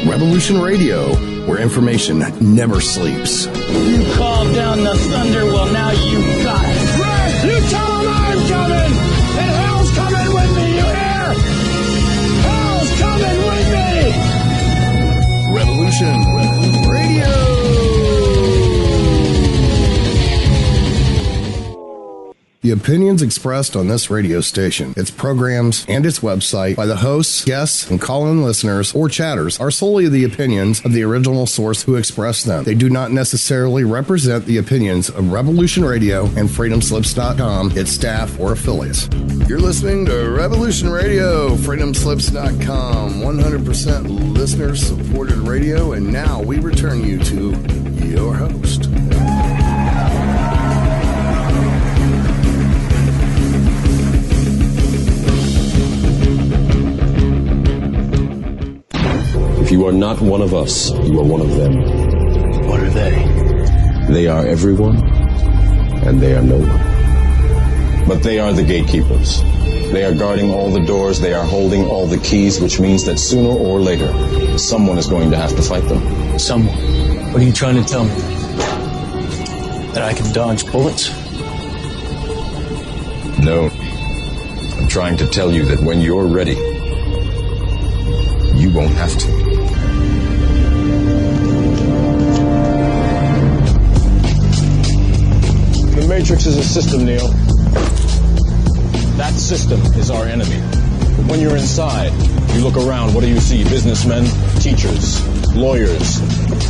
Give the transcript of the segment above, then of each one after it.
Revolution Radio, where information never sleeps. You called down the thunder, well now you got it. Red, you tell them I'm coming, and hell's coming with me, you hear? Hell's coming with me! Revolution Radio. The opinions expressed on this radio station, its programs, and its website by the hosts, guests, and call-in listeners or chatters are solely the opinions of the original source who expressed them. They do not necessarily represent the opinions of Revolution Radio and FreedomSlips.com, its staff, or affiliates. You're listening to Revolution Radio, FreedomSlips.com, 100% listener-supported radio, and now we return you to your host. If you are not one of us, you are one of them. What are they? They are everyone, and they are no one. But they are the gatekeepers. They are guarding all the doors, they are holding all the keys, which means that sooner or later, someone is going to have to fight them. Someone? What are you trying to tell me? That I can dodge bullets? No. I'm trying to tell you that when you're ready, you won't have to. The Matrix is a system, Neo. That system is our enemy. But when you're inside, you look around, what do you see? Businessmen, teachers, lawyers,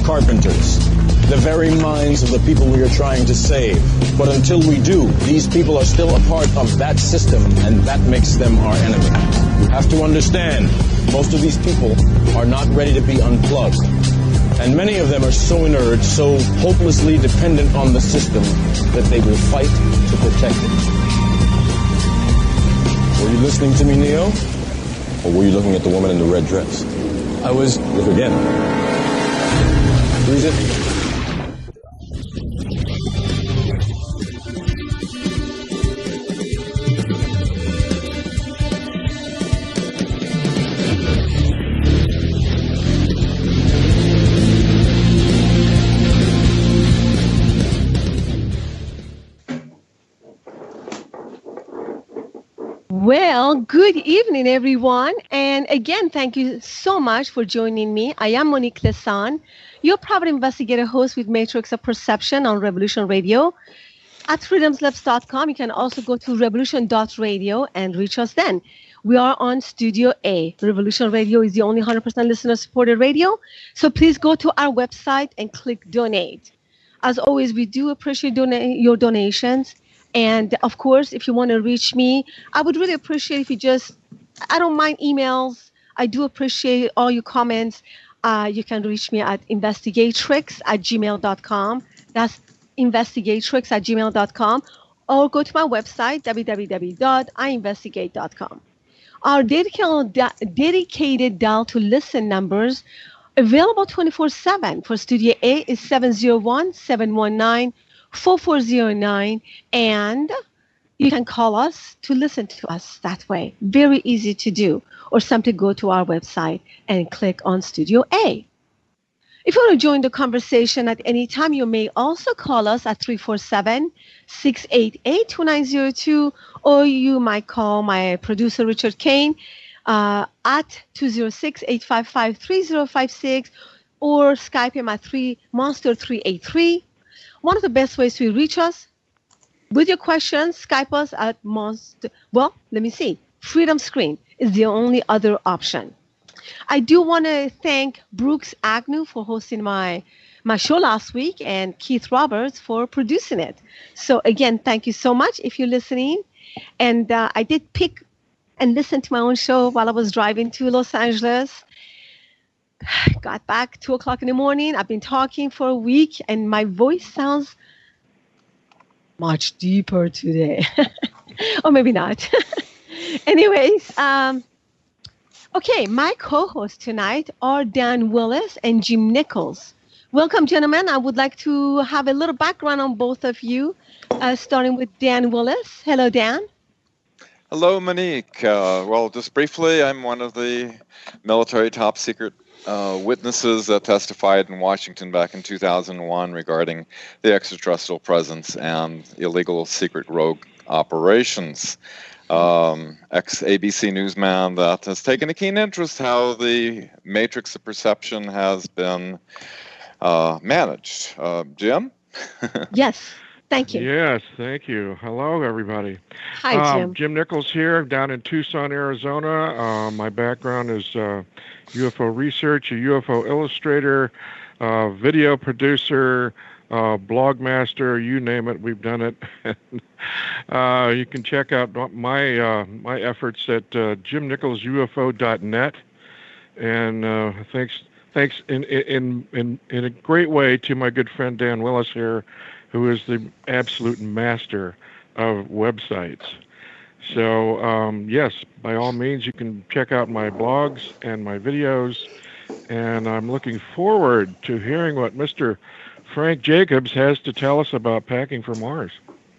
carpenters, the very minds of the people we are trying to save. But until we do, these people are still a part of that system, and that makes them our enemy. You have to understand, most of these people are not ready to be unplugged. And many of them are so inert, so hopelessly dependent on the system, that they will fight to protect it. Were you listening to me, Neo? Or were you looking at the woman in the red dress? I was... Look again. Breathe it. Well, good evening, everyone. And again, thank you so much for joining me. I am Monique Lessan, your private investigator host with Matrix of Perception on Revolution Radio. At freedomslips.com, you can also go to revolution.radio and reach us then. We are on Studio A. Revolution Radio is the only 100% listener-supported radio. So please go to our website and click Donate. As always, we do appreciate your donations. And of course, if you want to reach me, I would really appreciate if you I don't mind emails. I do appreciate all your comments. You can reach me at investigatrix@gmail.com. That's investigatrix@gmail.com. Or go to my website, www.iinvestigate.com. Our dedicated dial to listen numbers available 24/7 for Studio A is 701-719-4409, and you can call us to listen to us that way. Very easy to do. Or simply go to our website and click on Studio A. If you want to join the conversation at any time, you may also call us at 347-688-2902, or you might call my producer, Richard Kane, at 206-855-3056, or Skype him at Monster383. One of the best ways to reach us with your questions, Skype us at Freedom Screen is the only other option. I do want to thank Brooks Agnew for hosting my show last week, and Keith Roberts for producing it. So again, thank you so much if you're listening. And I did pick and listen to my own show while I was driving to Los Angeles. Got back 2 o'clock in the morning. I've been talking for a week, and my voice sounds much deeper today. Or maybe not. Anyways, okay, my co-hosts tonight are Dan Willis and Jim Nichols. Welcome, gentlemen. I would like to have a little background on both of you, starting with Dan Willis. Hello, Dan. Hello, Monique. Well, just briefly, I'm one of the military top secret witnesses that testified in Washington back in 2001 regarding the extraterrestrial presence and illegal secret rogue operations. Ex-ABC newsman that has taken a keen interest how the matrix of perception has been managed. Jim? Yes, thank you. Yes, thank you. Hello, everybody. Hi, Jim. Jim Nichols here, down in Tucson, Arizona. My background is UFO research, a UFO illustrator, video producer, blog master, you name it, we've done it. You can check out my efforts at jimnicholsufo.net. And thanks in a great way to my good friend Dan Willis here, who is the absolute master of websites. So, yes, by all means, you can check out my blogs and my videos. And I'm looking forward to hearing what Mr. Frank Jacobs has to tell us about packing for Mars.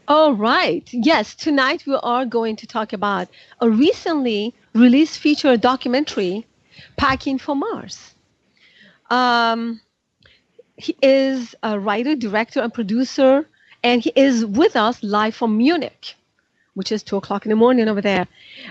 All right. Yes, tonight we are going to talk about a recently released feature documentary, Packing for Mars. He is a writer, director, and producer, and he is with us live from Munich, which is 2 o'clock in the morning over there.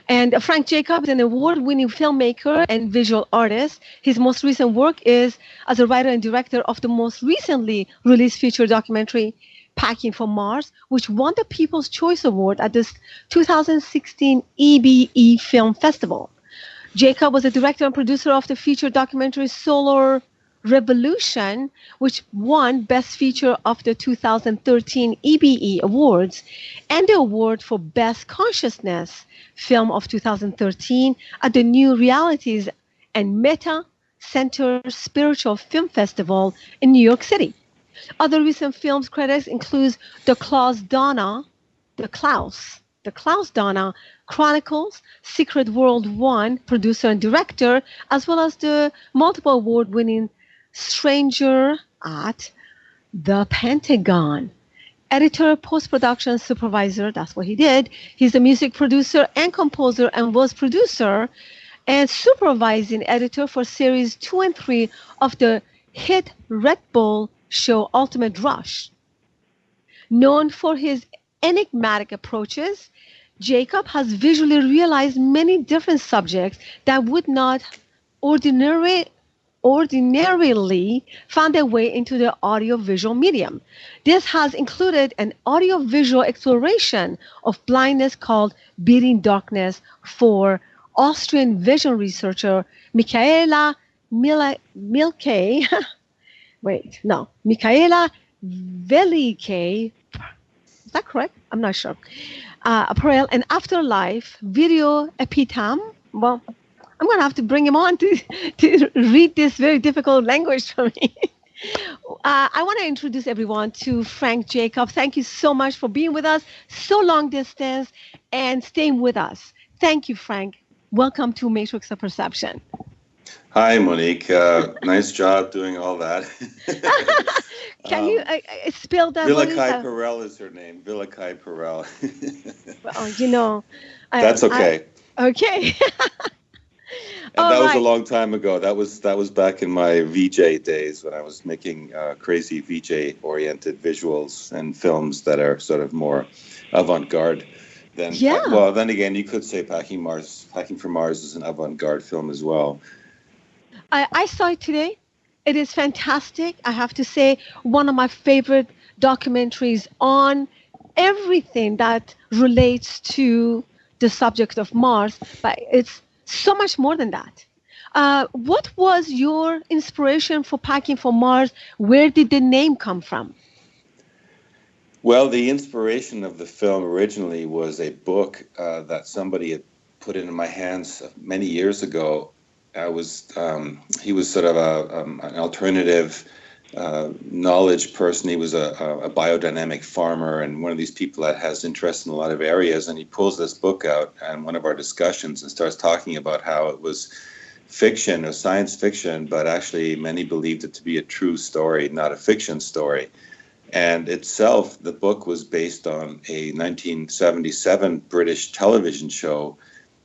And Frank Jacobs is an award-winning filmmaker and visual artist. His most recent work is as a writer and director of the most recently released feature documentary, Packing for Mars, which won the People's Choice Award at this 2016 EBE Film Festival. Jacob was a director and producer of the feature documentary Solar Revolution, which won Best Feature of the 2013 EBE Awards and the award for Best Consciousness Film of 2013 at the New Realities and Meta Center Spiritual Film Festival in New York City. Other recent films credits include The Klaus Dana Chronicles, Secret World 1, producer and director, as well as the multiple award-winning Stranger at the Pentagon. Editor, post-production supervisor, that's what he did. He's a music producer and composer and was producer and supervising editor for series 2 and 3 of the hit Red Bull show Ultimate Rush. Known for his enigmatic approaches, Jacob has visually realized many different subjects that would not ordinarily found their way into the audio-visual medium. This has included an audio-visual exploration of blindness called Beating Darkness for Austrian vision researcher Michaela Velike. Is that correct? I'm not sure. Apparel and Afterlife video epitome. Well, I'm going to have to bring him on to read this very difficult language for me. I want to introduce everyone to Frank Jacob. Thank you so much for being with us, so long distance, and staying with us. Thank you, Frank. Welcome to Matrix of Perception. Hi, Monique. Nice job doing all that. Can you spell that? Villakai Perel is her name. Villakai Perel. Well, that's okay. Okay. And that was a long time ago. That was back in my VJ days when I was making crazy VJ-oriented visuals and films that are sort of more avant-garde. Then again, you could say Packing for Mars is an avant-garde film as well. I saw it today. It is fantastic. I have to say, one of my favorite documentaries on everything that relates to the subject of Mars, but it's so much more than that. What was your inspiration for Packing for Mars? Where did the name come from? Well, the inspiration of the film originally was a book that somebody had put into my hands many years ago. He was sort of an alternative knowledge person. He was a biodynamic farmer and one of these people that has interest in a lot of areas. And he pulls this book out in one of our discussions and starts talking about how it was fiction or science fiction, but actually many believed it to be a true story, not a fiction story. And itself, the book was based on a 1977 British television show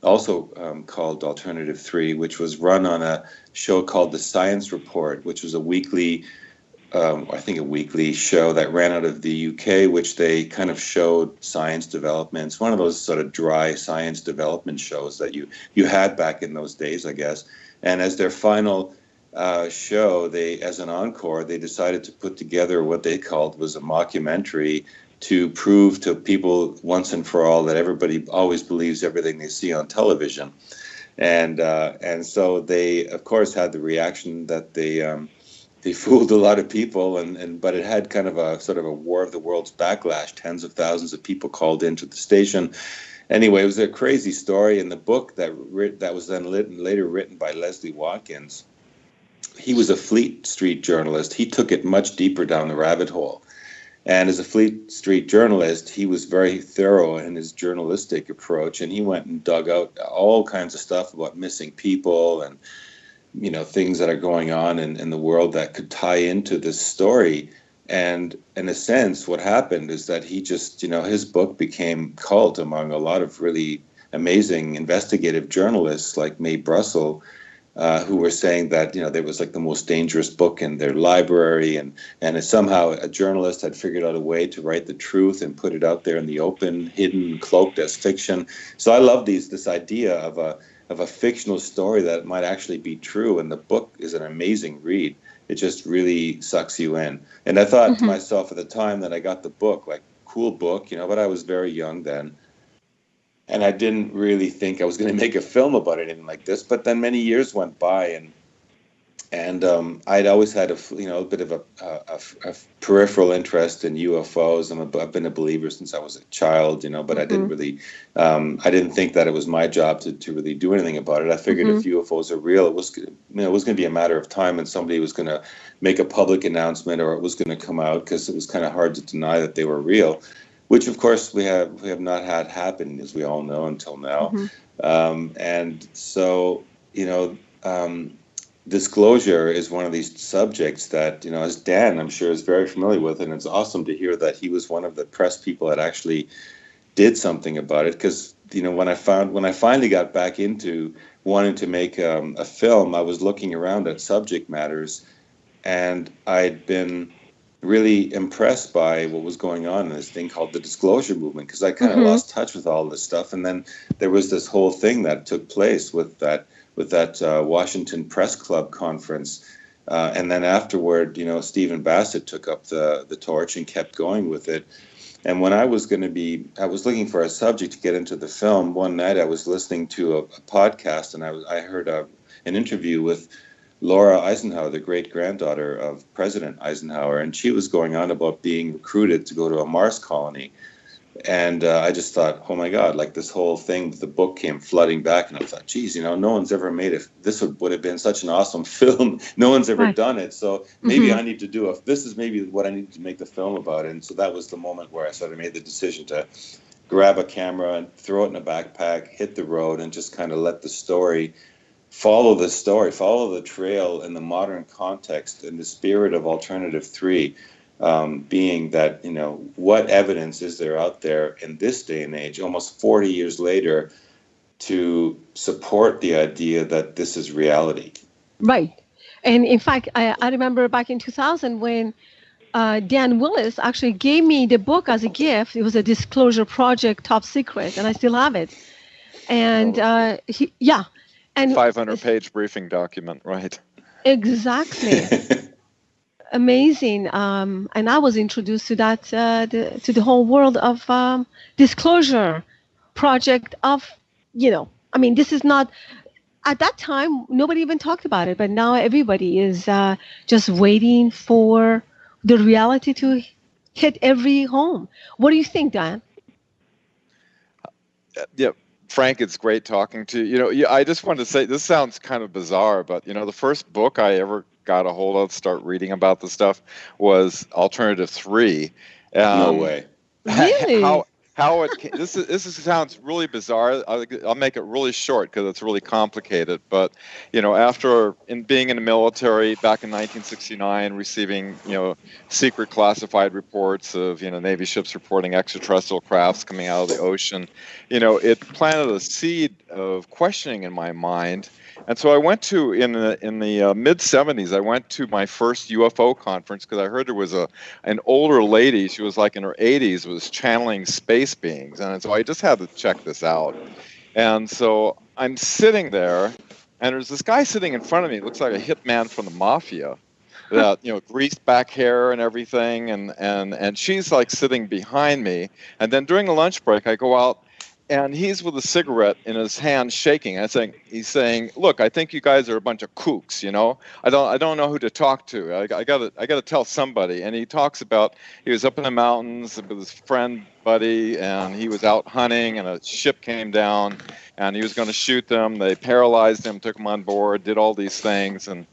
also called Alternative 3, which was run on a show called The Science Report, which was a weekly show that ran out of the UK, which they kind of showed science developments. One of those sort of dry science development shows that you had back in those days, I guess. And as their final show, as an encore, they decided to put together what they called was a mockumentary to prove to people once and for all that everybody always believes everything they see on television. And so they, of course, had the reaction that they fooled a lot of people, but it had kind of a sort of a War of the Worlds backlash. Tens of thousands of people called into the station. Anyway, it was a crazy story. In the book that was then later written by Leslie Watkins, he was a Fleet Street journalist. He took it much deeper down the rabbit hole. And as a Fleet Street journalist, he was very thorough in his journalistic approach, and he went and dug out all kinds of stuff about missing people and, you know, things that are going on in the world that could tie into this story. And in a sense, what happened is that he just, you know, his book became cult among a lot of really amazing investigative journalists like Mae Brussel, who were saying that, you know, there was like the most dangerous book in their library, and somehow a journalist had figured out a way to write the truth and put it out there in the open, hidden, cloaked as fiction. So I love this idea of a fictional story that might actually be true, and the book is an amazing read. It just really sucks you in. And I thought to myself at the time that I got the book, like, cool book, you know, but I was very young then. And I didn't really think I was going to make a film about anything like this. But then many years went by, and I'd always had a bit of a peripheral interest in UFOs. I've been a believer since I was a child, you know. But I didn't really, I didn't think that it was my job to really do anything about it. I figured if UFOs are real, it was going to be a matter of time, and somebody was going to make a public announcement, or it was going to come out, because it was kind of hard to deny that they were real. Which, of course, we have not had happen, as we all know, until now. And so, you know, disclosure is one of these subjects that, you know, as Dan, I'm sure, is very familiar with. And it's awesome to hear that he was one of the press people that actually did something about it. Because, you know, when I finally got back into wanting to make a film, I was looking around at subject matters, and I'd been really impressed by what was going on in this thing called the disclosure movement, because I kind of lost touch with all this stuff. And then there was this whole thing that took place with that Washington Press Club conference. And then afterward, you know, Stephen Bassett took up the torch and kept going with it. And when I was looking for a subject to get into the film, one night I was listening to a podcast, and I heard an interview with Laura Eisenhower, the great-granddaughter of President Eisenhower, and she was going on about being recruited to go to a Mars colony. And I just thought, oh my God, like this whole thing, the book came flooding back, and I thought, geez, you know, no one's ever made it. This would have been such an awesome film. No one's ever done it. So maybe I need to this is maybe what I need to make the film about. And so that was the moment where I sort of made the decision to grab a camera and throw it in a backpack, hit the road, and just kind of let the story follow the trail in the modern context, in the spirit of Alternative 3, being that, you know, what evidence is there out there in this day and age, almost 40 years later, to support the idea that this is reality. Right. And in fact, I remember back in 2000 when Dan Willis actually gave me the book as a gift. It was a disclosure project, top secret, and I still have it. And And 500-page briefing document, right? Exactly. Amazing. And I was introduced to that, to the whole world of disclosure project of, you know, I mean, this is not, at that time, nobody even talked about it, but now everybody is just waiting for the reality to hit every home. What do you think, Dan? Yeah. Frank, it's great talking to you. You know, I just wanted to say, this sounds kind of bizarre, but, you know, the first book I ever got a hold of, start reading about the stuff, was Alternative 3. No way. Really? how it came, this sounds really bizarre. I'll make it really short because it's really complicated. But after being in the military back in 1969, receiving secret classified reports of Navy ships reporting extraterrestrial crafts coming out of the ocean, it planted a seed of questioning in my mind. And so I went to, in the mid-'70s, I went to my first UFO conference because I heard there was an older lady, she was like in her 80s, was channeling space beings. And so I just had to check this out. And so I'm sitting there, and there's this guy sitting in front of me, looks like a hitman from the mafia, that, greased back hair and everything. And she's like sitting behind me. And then during the lunch break, I go out, and he's with a cigarette in his hand, shaking. He's saying, "Look, I think you guys are a bunch of kooks. I don't know who to talk to. I gotta tell somebody." And he talks about he was up in the mountains with his friend buddy, and he was out hunting, and a ship came down, and he was going to shoot them. They paralyzed him, took him on board, did all these things, and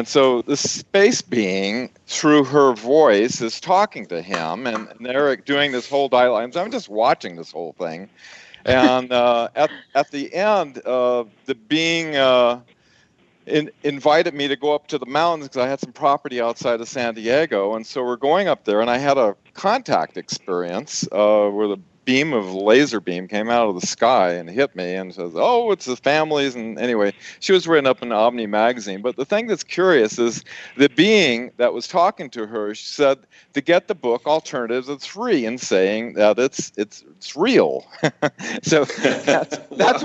so the space being, through her voice, is talking to him, and they're doing this whole dialogue. I'm just watching this whole thing. And at the end, the being invited me to go up to the mountains because I had some property outside of San Diego. And so we're going up there, and I had a contact experience where the laser beam came out of the sky and hit me and says, "Oh, it's the families." And anyway, she was written up in Omni magazine. But the thing that's curious is the being that was talking to her, she said to get the book Alternatives, it's free, and saying that it's real. So that's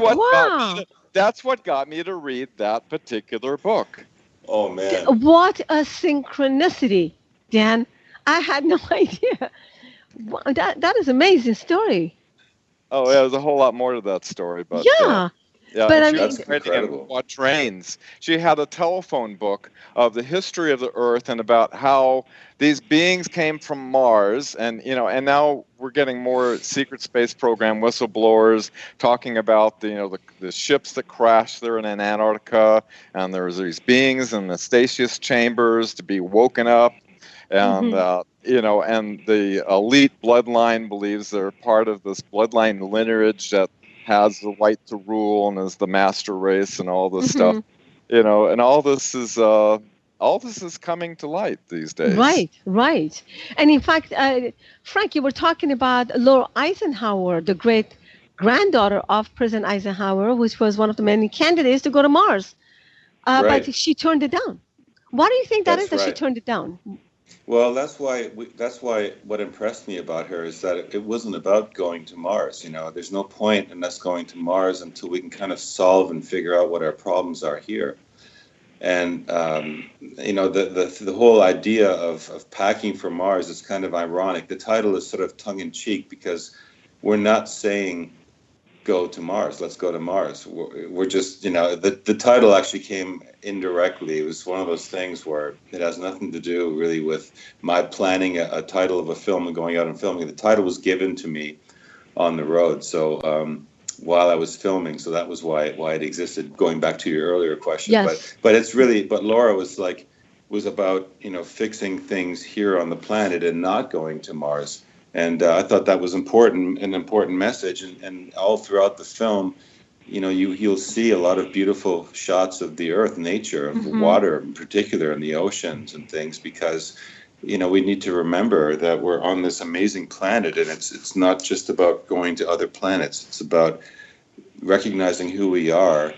what got me to read that particular book. Oh man. What a synchronicity, Dan. I had no idea. That is an amazing story. Oh, yeah, there's a whole lot more to that story, but yeah, but I mean, that's incredible. Quatrains. She had a telephone book of the history of the Earth and about how these beings came from Mars, and and now we're getting more secret space program whistleblowers talking about the ships that crashed there in Antarctica, and there's these beings in the stasis chambers to be woken up, and and the elite bloodline believes they're part of this bloodline lineage that has the right to rule and is the master race and all this stuff, and all this is coming to light these days. Right. And in fact, Frank, you were talking about Laura Eisenhower, the great granddaughter of President Eisenhower, which was one of the many candidates to go to Mars, but she turned it down. Why do you think that she turned it down? Well, that's why what impressed me about her is that it wasn't about going to Mars. There's no point in us going to Mars until we can kind of solve and figure out what our problems are here. And the whole idea of packing for Mars is kind of ironic. The title is sort of tongue-in-cheek because we're not saying go to Mars. Let's go to Mars. We're just, the title actually came indirectly. It was one of those things where it has nothing to do really with my planning a title of a film and going out and filming. The title was given to me on the road. So while I was filming, so that was why it existed. Going back to your earlier question, yes. but Laura was about fixing things here on the planet and not going to Mars. And I thought that was an important message. And all throughout the film, you'll see a lot of beautiful shots of the earth, nature, of the water in particular, and the oceans and things, because, we need to remember that we're on this amazing planet, and it's not just about going to other planets. It's about recognizing who we are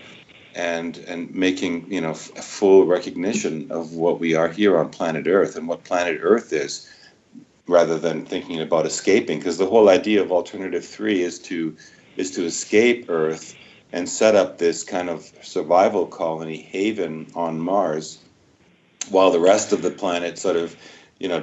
and making, a full recognition of what we are here on planet Earth and what planet Earth is, rather than thinking about escaping, because the whole idea of Alternative 3 is to escape Earth and set up this kind of survival colony haven on Mars, while the rest of the planet sort of,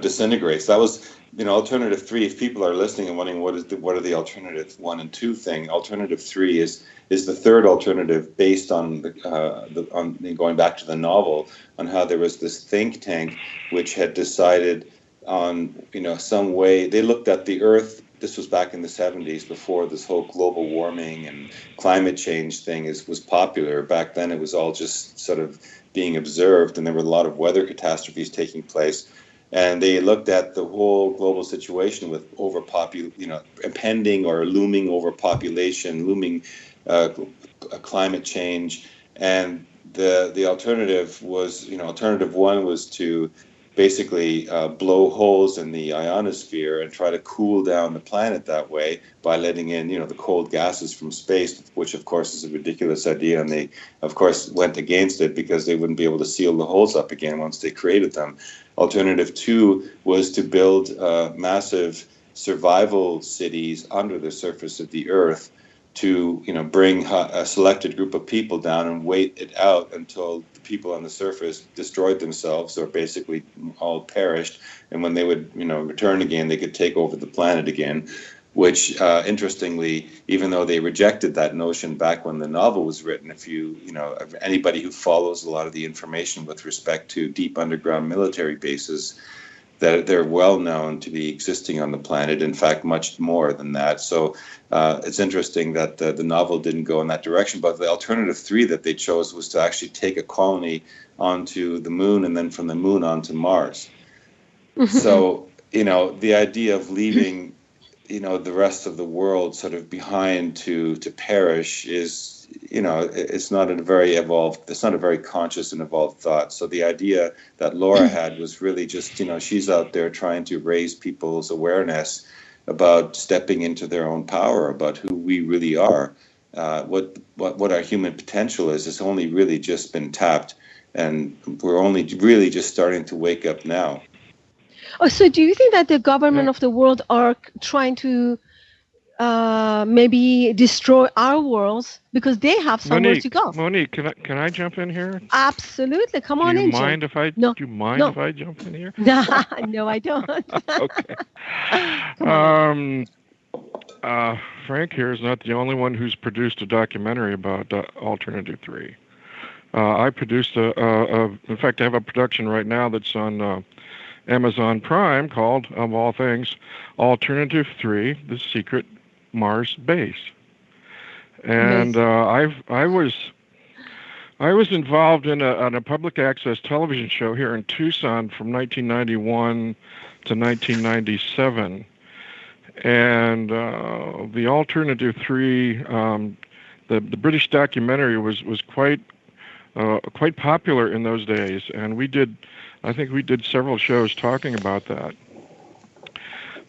disintegrates. That was, Alternative 3. If people are listening and wondering what are the Alternative 1 and 2 thing, Alternative 3 is the third alternative, based on going back to the novel, on how there was this think tank which had decided on, some way. They looked at the Earth. This was back in the 70s, before this whole global warming and climate change thing was popular. Back then, it was all just sort of being observed, and there were a lot of weather catastrophes taking place. And they looked at the whole global situation with impending or looming overpopulation, looming climate change, and the alternative was, alternative one was to basically blow holes in the ionosphere and try to cool down the planet that way by letting in, the cold gases from space, which of course is a ridiculous idea, and they of course went against it because they wouldn't be able to seal the holes up again once they created them. Alternative two was to build massive survival cities under the surface of the Earth to, bring a selected group of people down and wait it out until the people on the surface destroyed themselves or basically all perished. And when they would, return again, they could take over the planet again, which, interestingly, even though they rejected that notion back when the novel was written, if anybody who follows a lot of the information with respect to deep underground military bases, that they're well known to be existing on the planet, in fact, much more than that. So it's interesting that the novel didn't go in that direction, but the alternative three that they chose was to actually take a colony onto the moon and then from the moon onto Mars. So, the idea of leaving, the rest of the world sort of behind to perish is, it's not a very conscious and evolved thought. So the idea that Laura had was really just, she's out there trying to raise people's awareness about stepping into their own power, about who we really are. What our human potential is. It's only really just been tapped, and we're only really just starting to wake up now. Oh, so do you think that the government of the world are trying to maybe destroy our worlds because they have somewhere to go? Monique, can I jump in here? Absolutely, come on in. Do you mind if I jump in here? No, I don't. Okay. Frank here is not the only one who's produced a documentary about Alternative 3. I produced in fact, I have a production right now that's on Amazon Prime called, of all things, Alternative 3: The Secret Mars Base. And I was involved in a public access television show here in Tucson from 1991 to 1997. And the Alternative 3, the British documentary was quite popular in those days, and I think we did several shows talking about that.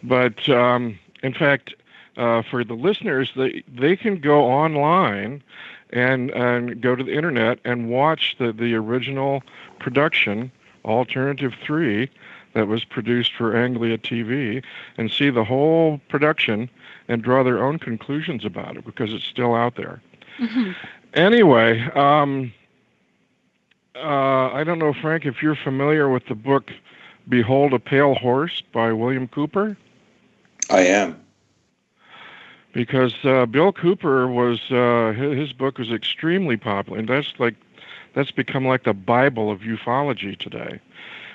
But in fact, for the listeners, they can go online and go to the internet and watch the original production, Alternative 3, that was produced for Anglia TV, and see the whole production and draw their own conclusions about it, because it's still out there. Mm-hmm. Anyway, I don't know, Frank, if you're familiar with the book Behold a Pale Horse by William Cooper? I am. Because Bill Cooper was, his book was extremely popular, and that's become like the Bible of ufology today,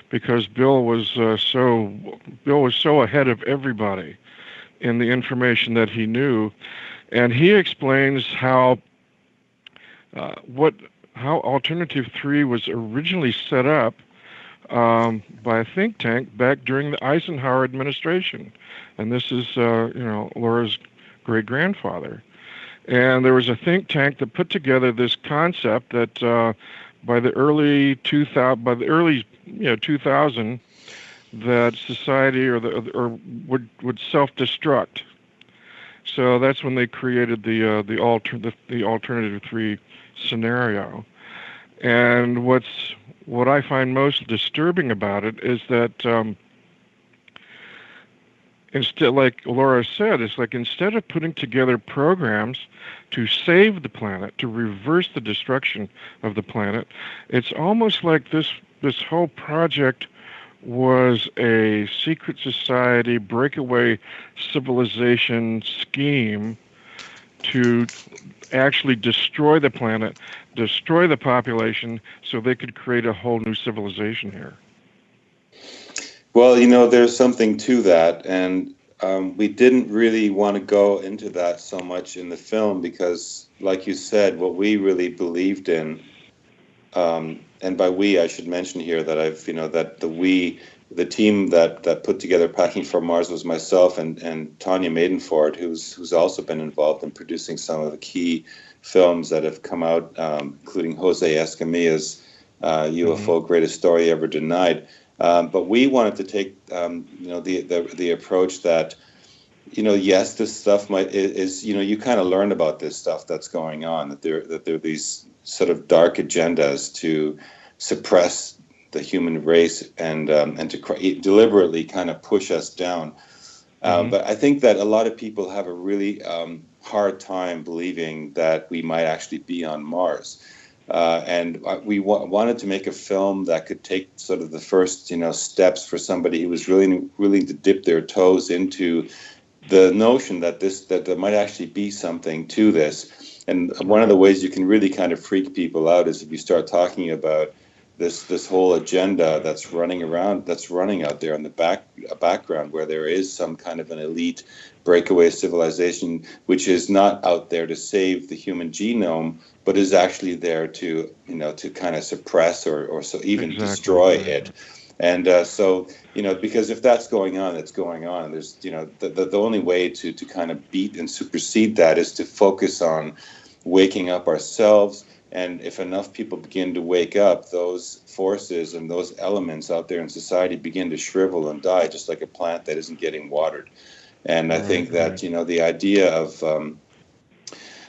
because Bill was so ahead of everybody in the information that he knew, and he explains how Alternative 3 was originally set up by a think tank back during the Eisenhower administration, and this is Laura's great-grandfather. And there was a think tank that put together this concept that by the early 2000, that society would self-destruct. So that's when they created the Alternative 3 scenario. And what I find most disturbing about it is that instead, like Laura said, it's like instead of putting together programs to save the planet, to reverse the destruction of the planet, it's almost like this whole project was a secret society breakaway civilization scheme to actually destroy the planet, destroy the population, so they could create a whole new civilization here. Well, there's something to that, and we didn't really want to go into that so much in the film because, like you said, what we really believed in and by we, I should mention here that the team that put together Packing for Mars was myself and Tanya Maidenford, who's also been involved in producing some of the key films that have come out, including Jose Escamilla's UFO Greatest Story Ever Denied. But we wanted to take the approach that, yes, this stuff is you kind of learn about this stuff that's going on, that there are these sort of dark agendas to suppress the human race and to deliberately kind of push us down. But I think that a lot of people have a really hard time believing that we might actually be on Mars. And we wanted to make a film that could take sort of the first, steps for somebody who was really willing to dip their toes into the notion that there might actually be something to this. And one of the ways you can really kind of freak people out is if you start talking about this whole agenda that's running out there in the background, where there is some kind of an elite breakaway civilization which is not out there to save the human genome, but is actually there to kind of suppress or so even destroy it. And so because if that's going on, it's going on. There's the only way to kind of beat and supersede that is to focus on waking up ourselves. And if enough people begin to wake up, those forces and those elements out there in society begin to shrivel and die, just like a plant that isn't getting watered. And I think that the idea of an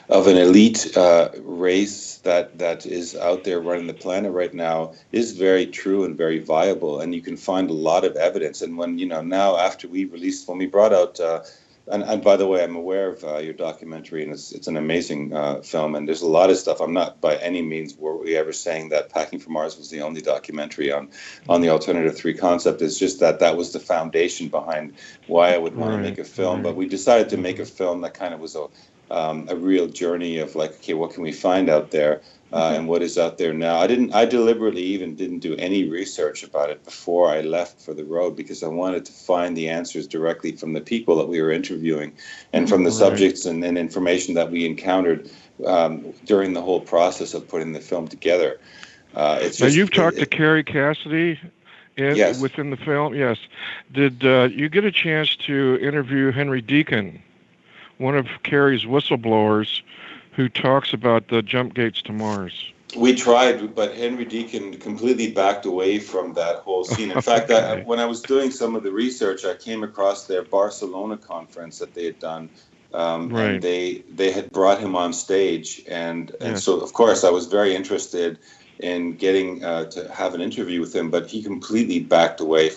elite race that is out there running the planet right now is very true and very viable, and you can find a lot of evidence. And when now after when we brought out. And by the way, I'm aware of your documentary, and it's an amazing film. And there's a lot of stuff. I'm not by any means were we ever saying that Packing for Mars was the only documentary on the Alternative 3 concept. It's just that was the foundation behind why I would want to make a film. But we decided to make a film that kind of was a real journey of like, okay, what can we find out there? And what is out there now. I deliberately even didn't do any research about it before I left for the road, because I wanted to find the answers directly from the people that we were interviewing and from the subjects and information that we encountered during the whole process of putting the film together. It's just, now, you've talked to Carrie Cassidy yes. within the film? Yes. Did you get a chance to interview Henry Deacon, one of Carrie's whistleblowers, who talks about the Jumpgates to Mars? We tried, but Henry Deacon completely backed away from that whole scene. In fact, when I was doing some of the research, I came across their Barcelona conference that they had done. And they had brought him on stage. And so, of course, I was very interested in getting to have an interview with him, but he completely backed away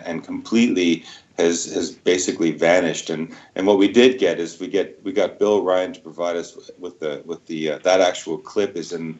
and completely has basically vanished. And what we did get is we got Bill Ryan to provide us with the that actual clip is in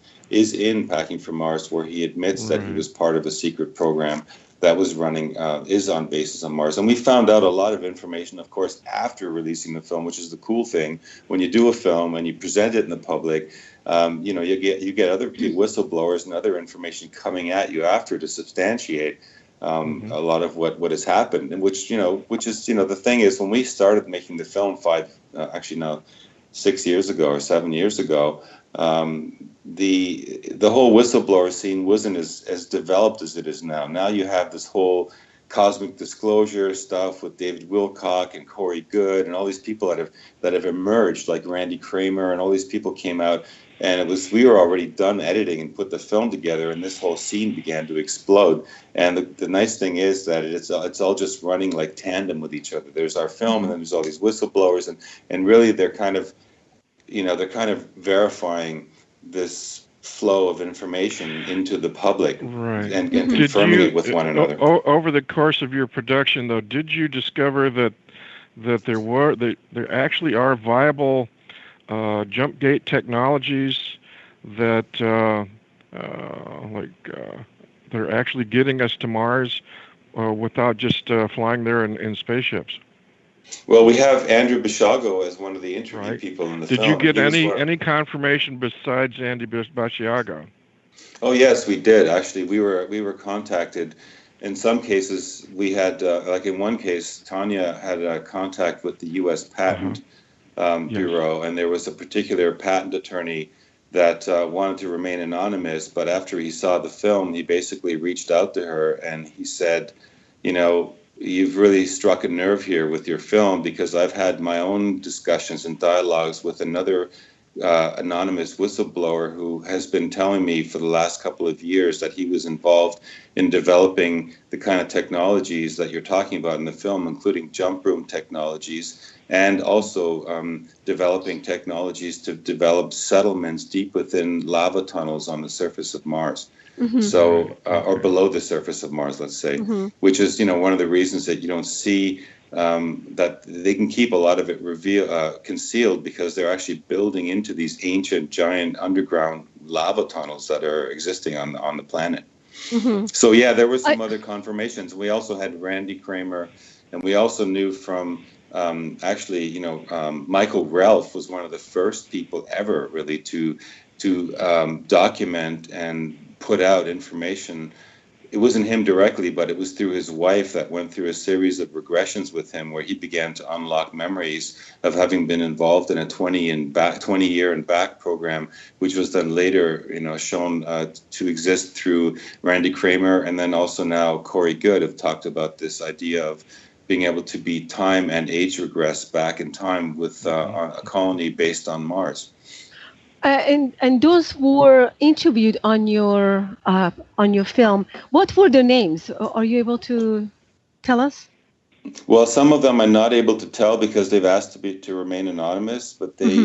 Packing for Mars, where he admits that he was part of a secret program that was running is on bases on Mars. And we found out a lot of information, of course, after releasing the film, which is the cool thing. When you do a film and you present it in the public, you get other whistleblowers and other information coming at you after to substantiate a lot of what has happened. And which is the thing is, when we started making the film 6 years ago or 7 years ago, the whole whistleblower scene wasn't as developed as it is now. Now you have this whole cosmic disclosure stuff with David Wilcock and Corey Goode and all these people that have emerged, like Randy Cramer, and all these people came out. And we were already done editing and put the film together, and this whole scene began to explode. And the nice thing is that it's all just running like tandem with each other. There's our film, and then there's all these whistleblowers, and really they're kind of verifying this flow of information into the public and confirming it with one another. Over the course of your production, though, did you discover that there actually are viable Jumpgate technologies that they're actually getting us to Mars without just flying there in spaceships? Well, we have Andrew Basiago as one of the interview people in the film. Did you get any confirmation besides Andy Basiago? Oh yes, we did. Actually, we were contacted. In some cases, we had like in one case, Tanya had contact with the U.S. Patent Bureau, and there was a particular patent attorney that wanted to remain anonymous. But after he saw the film, he basically reached out to her and he said, you know, you've really struck a nerve here with your film, because I've had my own discussions and dialogues with another anonymous whistleblower who has been telling me for the last couple of years that he was involved in developing the kind of technologies that you're talking about in the film, including jump room technologies, and also developing technologies to develop settlements deep within lava tunnels on the surface of Mars. Mm-hmm. So, or below the surface of Mars, let's say, mm-hmm. which is, you know, one of the reasons that you don't see that they can keep a lot of it concealed, because they're actually building into these ancient, giant underground lava tunnels that are existing on the planet. Mm-hmm. So, yeah, there were some other confirmations. We also had Randy Cramer, and we also knew from actually, you know, Michael Relf was one of the first people ever really to document and put out information. It wasn't him directly, but it was through his wife that went through a series of regressions with him, where he began to unlock memories of having been involved in a 20-year and back program, which was then later, you know, shown to exist through Randy Cramer, and then also now Corey Goode have talked about this idea of being able to be time and age regress back in time with a colony based on Mars. And those who were interviewed on your film, what were their names? Are you able to tell us? Well, some of them I'm not able to tell because they've asked to remain anonymous, but they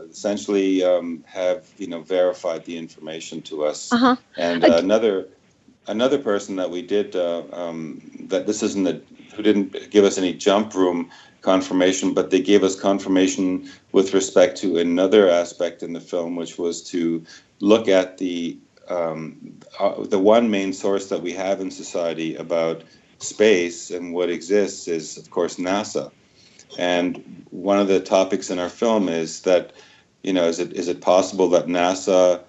essentially have, you know, verified the information to us. Uh-huh. And another person that we did that this isn't who didn't give us any jump room confirmation, but they gave us confirmation with respect to another aspect in the film, which was to look at the one main source that we have in society about space and what exists is, of course, NASA. And one of the topics in our film is that, you know, is it possible that NASA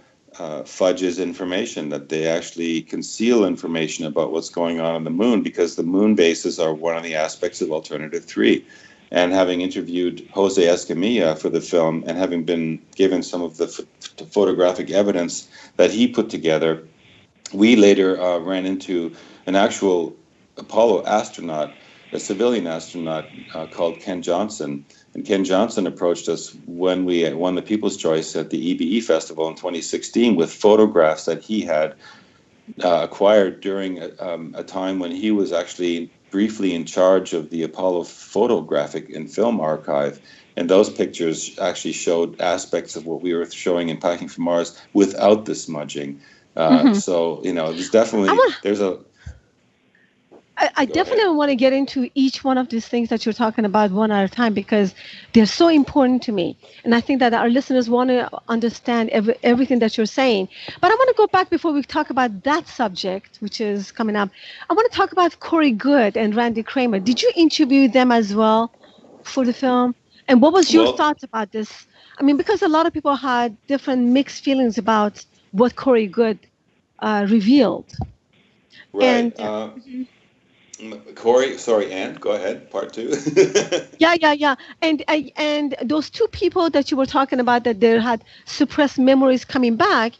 fudges information, that they actually conceal information about what's going on the moon, because the moon bases are one of the aspects of Alternative 3. And having interviewed Jose Escamilla for the film, and having been given some of the photographic evidence that he put together, we later ran into an actual Apollo astronaut, a civilian astronaut called Ken Johnson. And Ken Johnson approached us when we won the People's Choice at the EBE Festival in 2016 with photographs that he had acquired during a time when he was actually briefly in charge of the Apollo photographic and film archive. And those pictures actually showed aspects of what we were showing in Packing for Mars without the smudging. So, you know, there's definitely, I definitely want to get into each one of these things that you're talking about one at a time, because they're so important to me. And I think that our listeners want to understand everything that you're saying. But I want to go back before we talk about that subject, which is coming up. I want to talk about Corey Goode and Randy Cramer. Did you interview them as well for the film? And what was your thoughts about this? I mean, because a lot of people had different mixed feelings about what Corey Goode revealed. Right. And, Corey, sorry, Ann, go ahead, part two. Yeah. And those two people that you were talking about that they had suppressed memories coming back,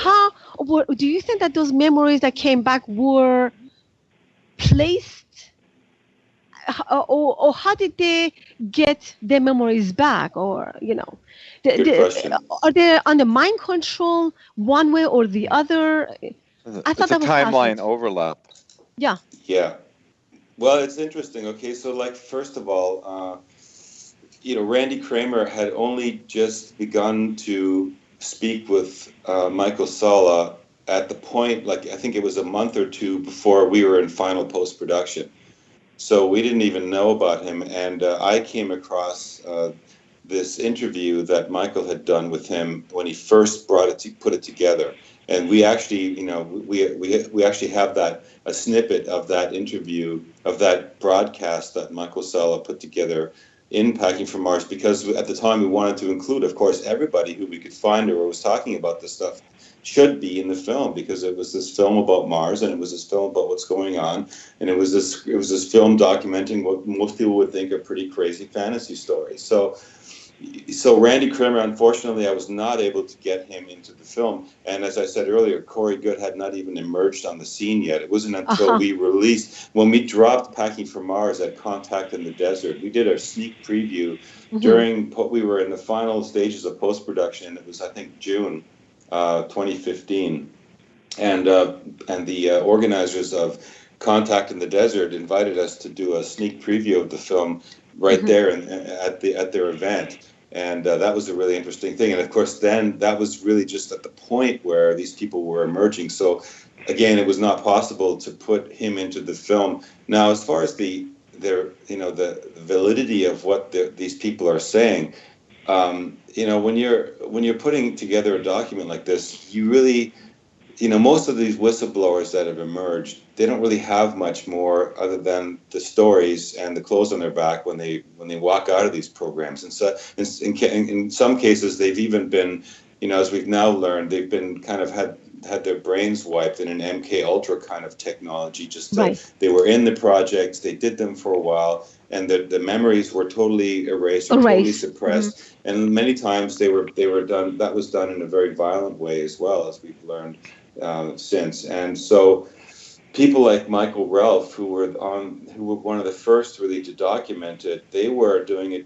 do you think that those memories that came back were placed, or how did they get their memories back? Or, you know, are they under mind control one way or the other? I thought that was timeline overlap. Yeah. Yeah. Well, it's interesting. Okay, so like, first of all, you know, Randy Cramer had only just begun to speak with Michael Salla at the point, like, I think it was a month or two before we were in final post-production. So we didn't even know about him. And I came across this interview that Michael had done with him when he first put it together. And we actually, you know, we actually have a snippet of that interview, of that broadcast that Michael Salla put together in Packing for Mars, because at the time we wanted to include, of course, everybody who we could find or was talking about this stuff should be in the film, because it was this film about Mars, and it was this film about what's going on, and it was this film documenting what most people would think are pretty crazy fantasy stories. So So Randy Cramer, unfortunately, I was not able to get him into the film. And as I said earlier, Corey Goode had not even emerged on the scene yet. It wasn't until we released, when we dropped Packing for Mars at Contact in the Desert, we did our sneak preview during, we were in the final stages of post-production. It was, I think, June 2015. And the organizers of Contact in the Desert invited us to do a sneak preview of the film right there at their event. And that was a really interesting thing. And of course, then that was really just at the point where these people were emerging. So again, it was not possible to put him into the film. Now, as far as the validity of what these people are saying, when you're putting together a document like this, you really, most of these whistleblowers that have emerged, they don't really have much more other than the stories and the clothes on their back when they walk out of these programs. And so in some cases, they've even been, as we've now learned, they've been kind of had their brains wiped in an MK Ultra kind of technology. They were in the projects, they did them for a while, and the memories were totally erased or totally suppressed. And many times they were done. That was done in a very violent way as well, as we've learned since. And so people like Michael Ralph, who were one of the first really to document it, they were doing it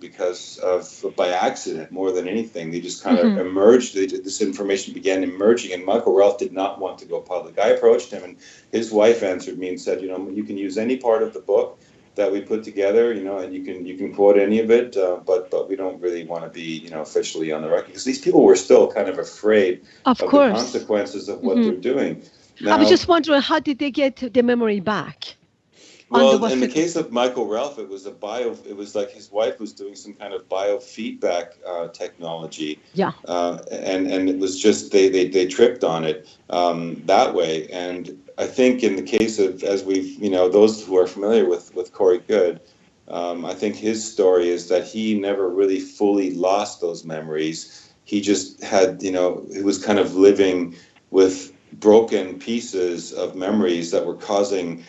by accident more than anything. They just kind of emerged. This information began emerging, and Michael Ralph did not want to go public. I approached him, and his wife answered me and said, you can use any part of the book that we put together, and you can quote any of it, but we don't really want to be, officially on the record, because these people were still kind of afraid of the consequences of what they're doing. Now, I was just wondering, how did they get the memory back? Well, in the case of Michael Ralph, it was like his wife was doing some kind of biofeedback technology. Yeah. And it was just, they tripped on it that way. And I think in the case of, as we've, those who are familiar with Corey Goode, I think his story is that he never really fully lost those memories. He just had, he was kind of living with broken pieces of memories that were causing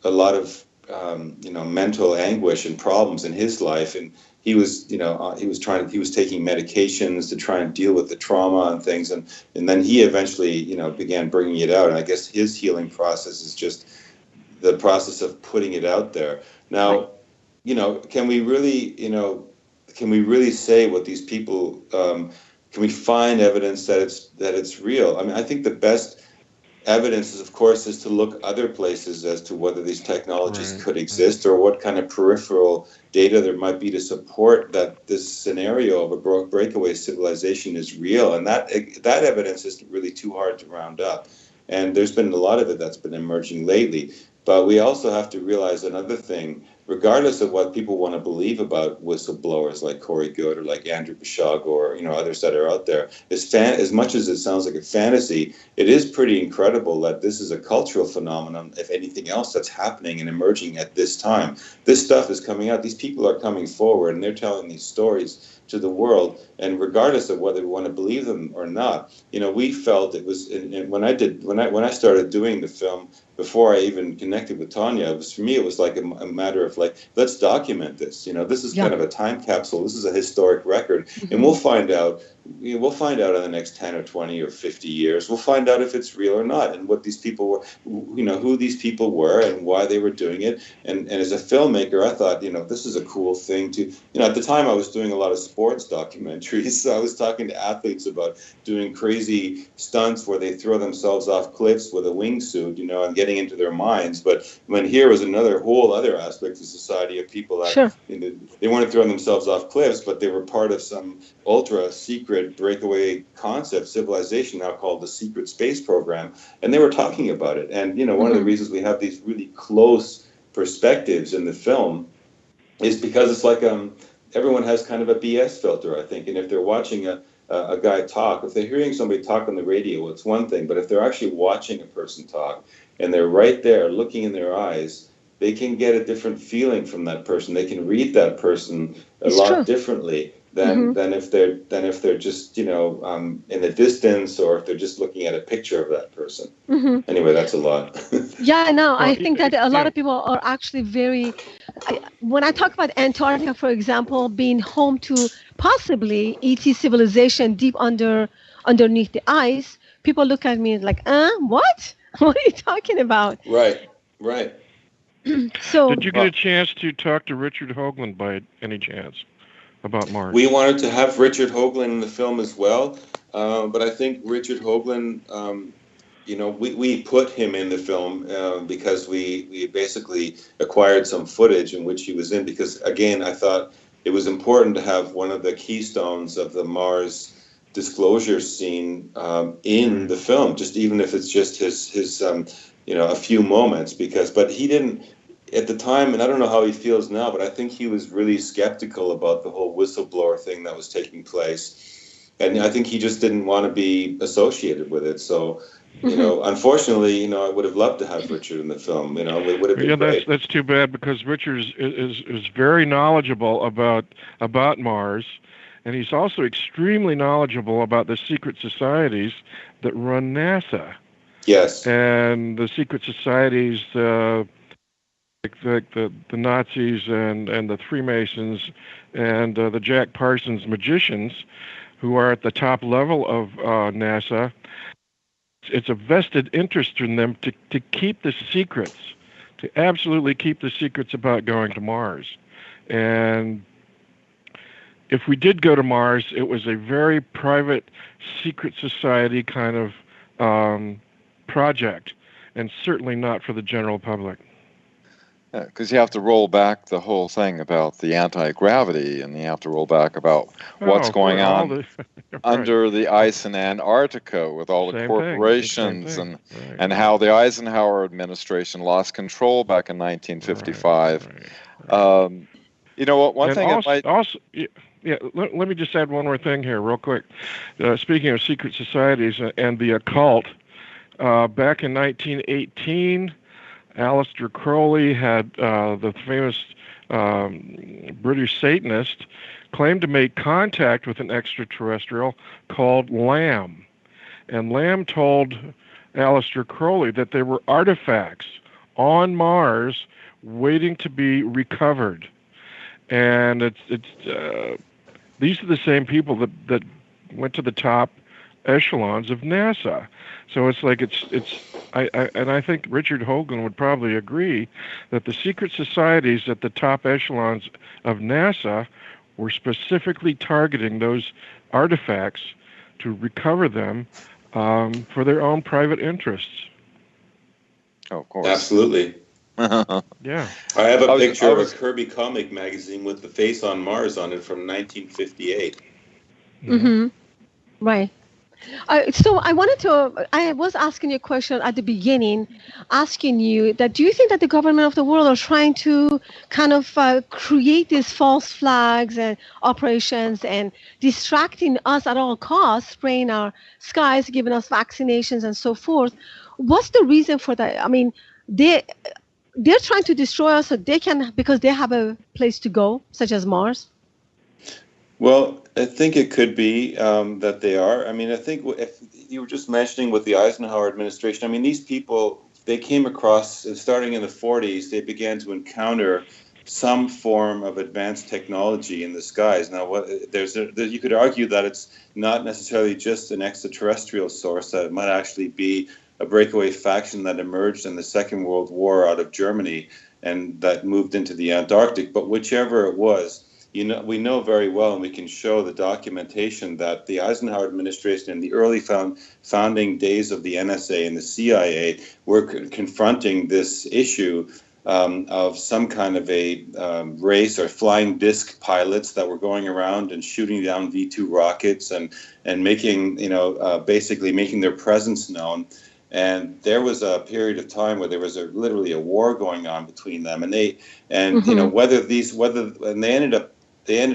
a lot of mental anguish and problems in his life, and he was taking medications to try and deal with the trauma and things, and then he eventually began bringing it out. And I guess his healing process is just the process of putting it out there. Now, can we really say what these people? Can we find evidence that it's real? I mean, I think the best evidence is to look other places as to whether these technologies could exist, or what kind of peripheral data there might be to support that this scenario of a breakaway civilization is real. And that evidence isn't really too hard to round up. And there's been a lot of it that's been emerging lately. But we also have to realize another thing, regardless of what people want to believe about whistleblowers like Corey Goode or like Andrew Bashog or others that are out there, as much as it sounds like a fantasy, it is pretty incredible that this is a cultural phenomenon, if anything else, that's happening and emerging at this time. This stuff is coming out. These people are coming forward, and they're telling these stories to the world, and regardless of whether we want to believe them or not, we felt it was. When I started doing the film, before I even connected with Tanya, for me it was like a matter of let's document this. This is kind of a time capsule. This is a historic record, and we'll find out. We'll find out in the next 10 or 20 or 50 years. We'll find out if it's real or not, and what these people were, who these people were and why they were doing it. And as a filmmaker, I thought, this is a cool thing to, at the time I was doing a lot of sports documentaries. So I was talking to athletes about doing crazy stunts where they throw themselves off cliffs with a wingsuit, and getting into their minds. But when here was whole other aspect of society of people that, they weren't throwing themselves off cliffs, but they were part of some ultra secret breakaway concept civilization now called the Secret Space Program, and they were talking about it. And one of the reasons we have these really close perspectives in the film is because it's like everyone has kind of a BS filter, I think. And if they're watching a guy talk, if they're hearing somebody talk on the radio, it's one thing. But if they're actually watching a person talk and they're right there looking in their eyes, they can get a different feeling from that person. They can read that person a lot differently than if they're just in the distance, or if they're just looking at a picture of that person. Anyway, that's a lot. Yeah, no, I think that a lot of people are actually very when I talk about Antarctica, for example, being home to possibly ET civilization deep underneath the ice, people look at me like, what? What are you talking about? Right. So, did you get a chance to talk to Richard Hoagland by any chance about Mars? We wanted to have Richard Hoagland in the film as well, but I think Richard Hoagland, we put him in the film because we basically acquired some footage in which he was in, because, again, I thought it was important to have one of the keystones of the Mars disclosure scene in the film, just even if it's just his a few moments, but he didn't at the time, and I don't know how he feels now, but I think he was really skeptical about the whole whistleblower thing that was taking place, and I think he just didn't want to be associated with it. So, unfortunately, I would have loved to have Richard in the film. It would have been great. That's too bad, because Richard is very knowledgeable about Mars. And he's also extremely knowledgeable about the secret societies that run NASA. Yes. And the secret societies, like the Nazis and the Freemasons and the Jack Parsons magicians, who are at the top level of NASA. It's a vested interest in them to keep the secrets, to absolutely keep the secrets about going to Mars. And if we did go to Mars, it was a very private, secret society kind of project, and certainly not for the general public. Yeah, because you have to roll back the whole thing about the anti-gravity, and you have to roll back about what's going on under the ice in Antarctica with all the corporations, and how the Eisenhower administration lost control back in 1955. One thing let me just add one more thing here real quick. Speaking of secret societies and the occult, back in 1918, Aleister Crowley had the famous British Satanist claimed to make contact with an extraterrestrial called Lamb. And Lamb told Aleister Crowley that there were artifacts on Mars waiting to be recovered. And these are the same people that went to the top echelons of NASA. So it's like I think Richard Hoagland would probably agree that the secret societies at the top echelons of NASA were specifically targeting those artifacts to recover them for their own private interests. Oh, of course. Absolutely. Yeah. I have a picture of a Kirby comic magazine with the face on Mars on it from 1958. Mm-hmm. Right. So I was asking you a question at the beginning, asking you that do you think that the government of the world are trying to kind of create these false flags and operations and distracting us at all costs, spraying our skies, giving us vaccinations and so forth? What's the reason for that? I mean, they're trying to destroy us so they can, because they have a place to go, such as Mars? Well, I think it could be that they are. I mean, I think if you were just mentioning with the Eisenhower administration, I mean, these people, they came across, starting in the 40s, they began to encounter some form of advanced technology in the skies. Now, you could argue that it's not necessarily just an extraterrestrial source, that it might actually be a breakaway faction that emerged in the Second World War out of Germany and that moved into the Antarctic. But whichever it was, we know very well, and we can show the documentation that the Eisenhower administration in the early founding days of the NSA and the CIA were confronting this issue of some kind of a race or flying disc pilots that were going around and shooting down V-2 rockets and making, basically making their presence known. And there was a period of time where there was literally a war going on between them, and they ended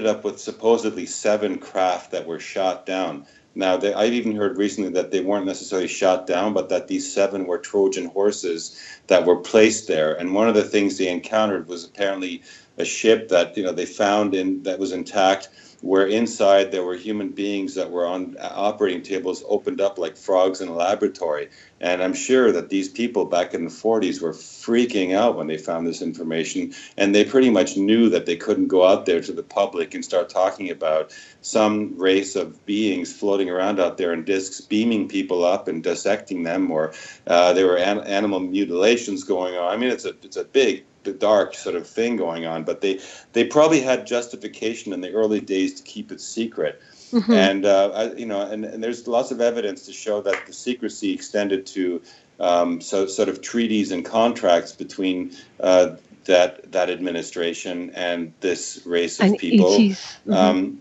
up with supposedly 7 craft that were shot down. Now, I've even heard recently that they weren't necessarily shot down, but that these 7 were Trojan horses that were placed there. And one of the things they encountered was apparently a ship that they found that was intact, where inside there were human beings that were on operating tables opened up like frogs in a laboratory. And I'm sure that these people back in the 40s were freaking out when they found this information, and they pretty much knew that they couldn't go out there to the public and start talking about some race of beings floating around out there in discs, beaming people up and dissecting them, or there were animal mutilations going on. I mean, it's a big, dark sort of thing going on, but they probably had justification in the early days to keep it secret. Mm-hmm. And and there's lots of evidence to show that the secrecy extended to sort of treaties and contracts between that administration and this race of people. Mm-hmm.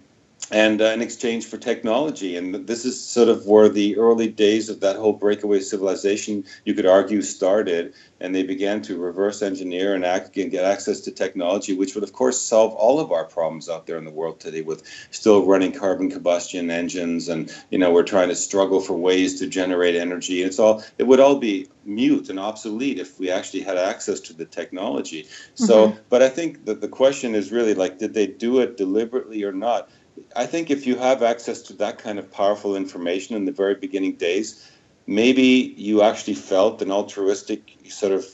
And in exchange for technology. And this is sort of where the early days of that whole breakaway civilization, you could argue, started. And they began to reverse engineer and get access to technology, which would, of course, solve all of our problems out there in the world today with still running carbon combustion engines. And, we're trying to struggle for ways to generate energy. It would all be mute and obsolete if we actually had access to the technology. So, but I think that the question is really like, did they do it deliberately or not? I think if you have access to that kind of powerful information in the very beginning days, maybe you actually felt an altruistic sort of,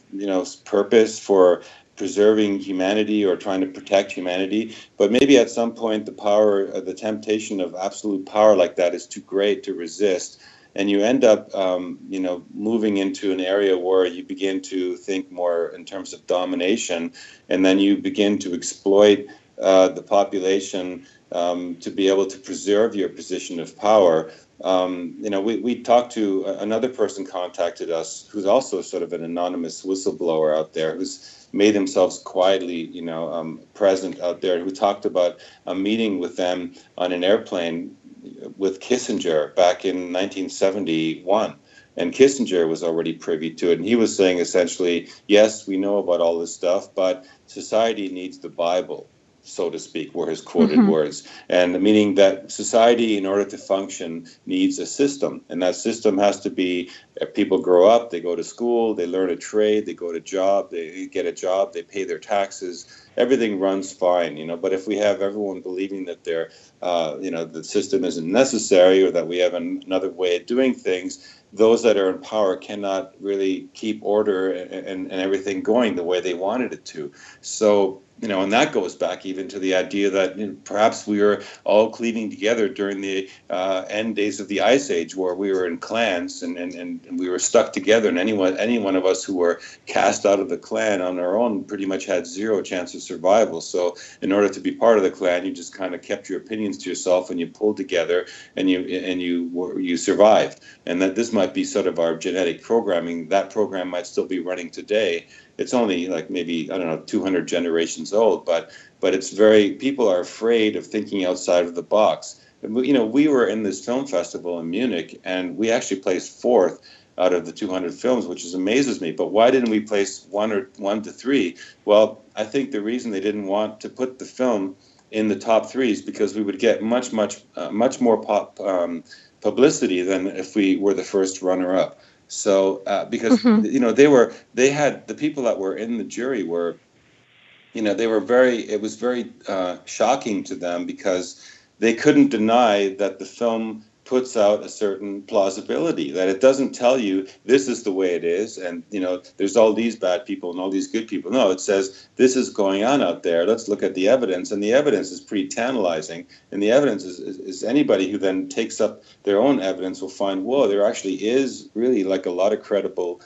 purpose for preserving humanity or trying to protect humanity. But maybe at some point the temptation of absolute power like that is too great to resist. And you end up, moving into an area where you begin to think more in terms of domination, and then you begin to exploit the population to be able to preserve your position of power. We talked to another person contacted us who's also sort of an anonymous whistleblower out there who's made themselves quietly, present out there, who talked about a meeting with them on an airplane with Kissinger back in 1971. And Kissinger was already privy to it. And he was saying essentially, yes, we know about all this stuff, but society needs the Bible, so to speak, were his quoted words. And meaning that society, in order to function, needs a system. And that system has to be, people grow up, they go to school, they learn a trade, they go to job, they get a job, they pay their taxes, everything runs fine, But if we have everyone believing that the system isn't necessary, or that we have another way of doing things, those that are in power cannot really keep order and everything going the way they wanted it to. So, and that goes back even to the idea that perhaps we were all cleaving together during the end days of the Ice Age, where we were in clans and we were stuck together, and any one of us who were cast out of the clan on our own pretty much had zero chance of survival. So in order to be part of the clan, you just kind of kept your opinions to yourself, and you pulled together, and you survived. And that this might be sort of our genetic programming. That program might still be running today. It's only like maybe, 200 generations old, but it's people are afraid of thinking outside of the box. We were in this film festival in Munich, and we actually placed 4th out of the 200 films, which amazes me. But why didn't we place 1 to 3? Well, I think the reason they didn't want to put the film in the top 3 is because we would get much more publicity than if we were the first runner-up. So because they had the people that were in the jury were, it was very shocking to them, because they couldn't deny that the film puts out a certain plausibility, that it doesn't tell you this is the way it is, and there's all these bad people and all these good people. No, it says this is going on out there. Let's look at the evidence, and the evidence is pretty tantalizing. And the evidence is anybody who then takes up their own evidence will find, whoa, there actually is really like a lot of credible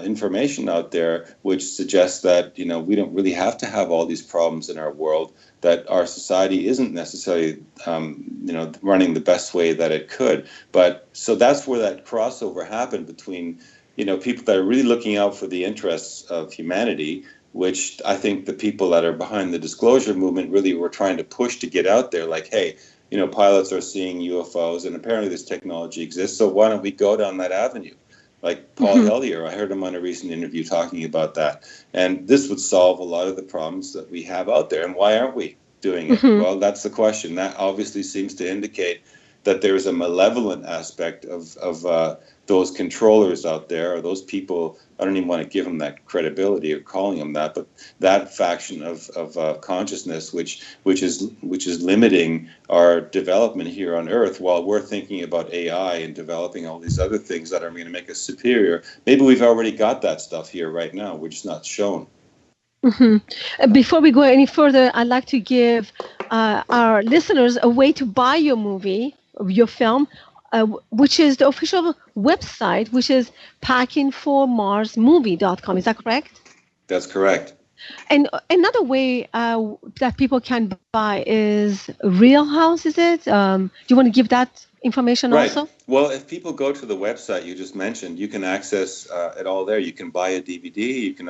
information out there, which suggests that we don't really have to have all these problems in our world, that our society isn't necessarily running the best way that it could. But so that's where that crossover happened between people that are really looking out for the interests of humanity, which I think the people that are behind the disclosure movement really were trying to push to get out there, like, hey, pilots are seeing UFOs, and apparently this technology exists, so why don't we go down that avenue? Like Paul Hellyer, I heard him on a recent interview talking about that. And this would solve a lot of the problems that we have out there. And why aren't we doing it? Well, that's the question. That obviously seems to indicate that there is a malevolent aspect of those controllers out there, or those people. I don't even want to give them that credibility or calling them that, but that faction of consciousness, which is limiting our development here on Earth, while we're thinking about AI and developing all these other things that are going to make us superior. Maybe we've already got that stuff here right now. We're just not shown. Mm-hmm. Before we go any further, I'd like to give our listeners a way to buy your movie, your film, which is the official website, which is packingformarsmovie.com. Is that correct? That's correct. And another way that people can buy is Real House, is it? Do you want to give that information also? Well, if people go to the website you just mentioned, you can access it all there. You can buy a DVD. You can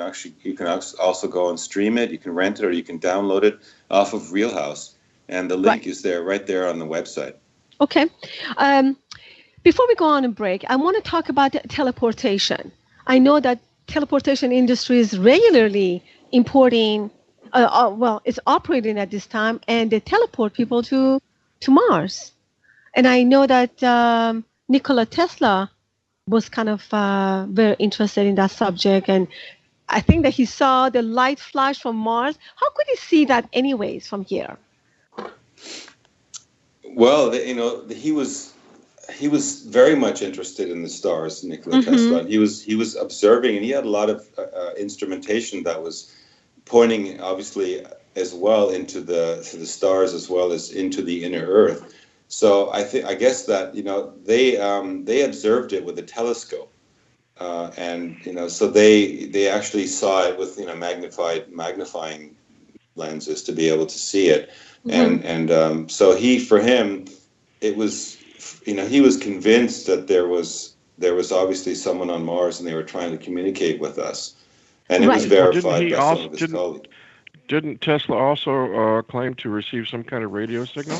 also go and stream it. You can rent it, or you can download it off of Real House. And the link is there, right there on the website. Okay. Before we go on a break, I want to talk about teleportation. I know that teleportation industry is regularly importing, it's operating at this time, and they teleport people to Mars. And I know that Nikola Tesla was kind of very interested in that subject, and I think that he saw the light flash from Mars. How could he see that anyways from here? Well, he was very much interested in the stars, Nikola Tesla. He was observing, and he had a lot of instrumentation that was pointing, obviously, as well into the stars as well as into the inner Earth. So I guess that they observed it with a telescope, and so they actually saw it with magnifying lenses to be able to see it, and so for him it was. He was convinced that there was obviously someone on Mars, and they were trying to communicate with us, and it was verified by some of his colleagues. Didn't Tesla also claim to receive some kind of radio signal?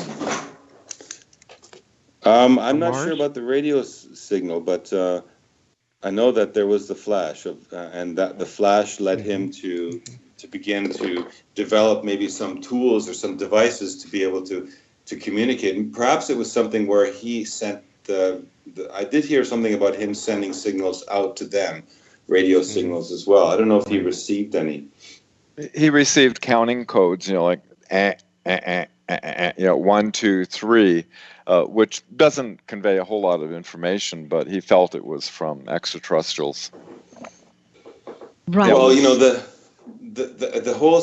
I'm not sure about the radio signal, but I know that there was the flash and that the flash led him to begin to develop maybe some tools or some devices to be able to communicate. And perhaps it was something where he sent I did hear something about him sending signals out to them, radio signals as well. I don't know if he received any. He received counting codes, like 1, 2, 3, which doesn't convey a whole lot of information, but he felt it was from extraterrestrials. Right. Well, the whole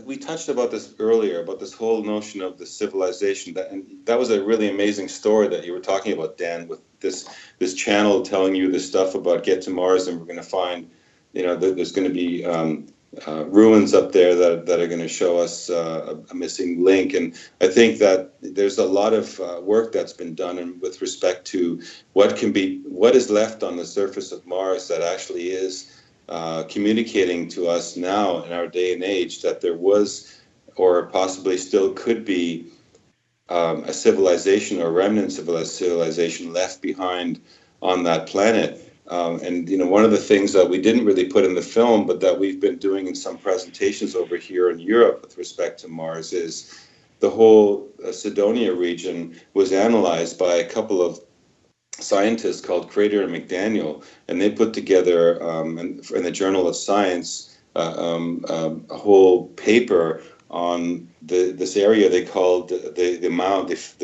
we touched about this earlier, about this whole notion of the civilization, and that was a really amazing story that you were talking about, Dan, with this channel telling you this stuff about get to Mars and we're going to find, there's going to be ruins up there that are going to show us a missing link. And I think that there's a lot of work that's been done with respect to what is left on the surface of Mars that actually is communicating to us now in our day and age that there was, or possibly still could be, a civilization or remnant civilization left behind on that planet. And one of the things that we didn't really put in the film, but that we've been doing in some presentations over here in Europe with respect to Mars, is the whole Cydonia region was analyzed by a couple of scientists called Cramer and McDaniel, and they put together in the Journal of Science a whole paper on this area they called the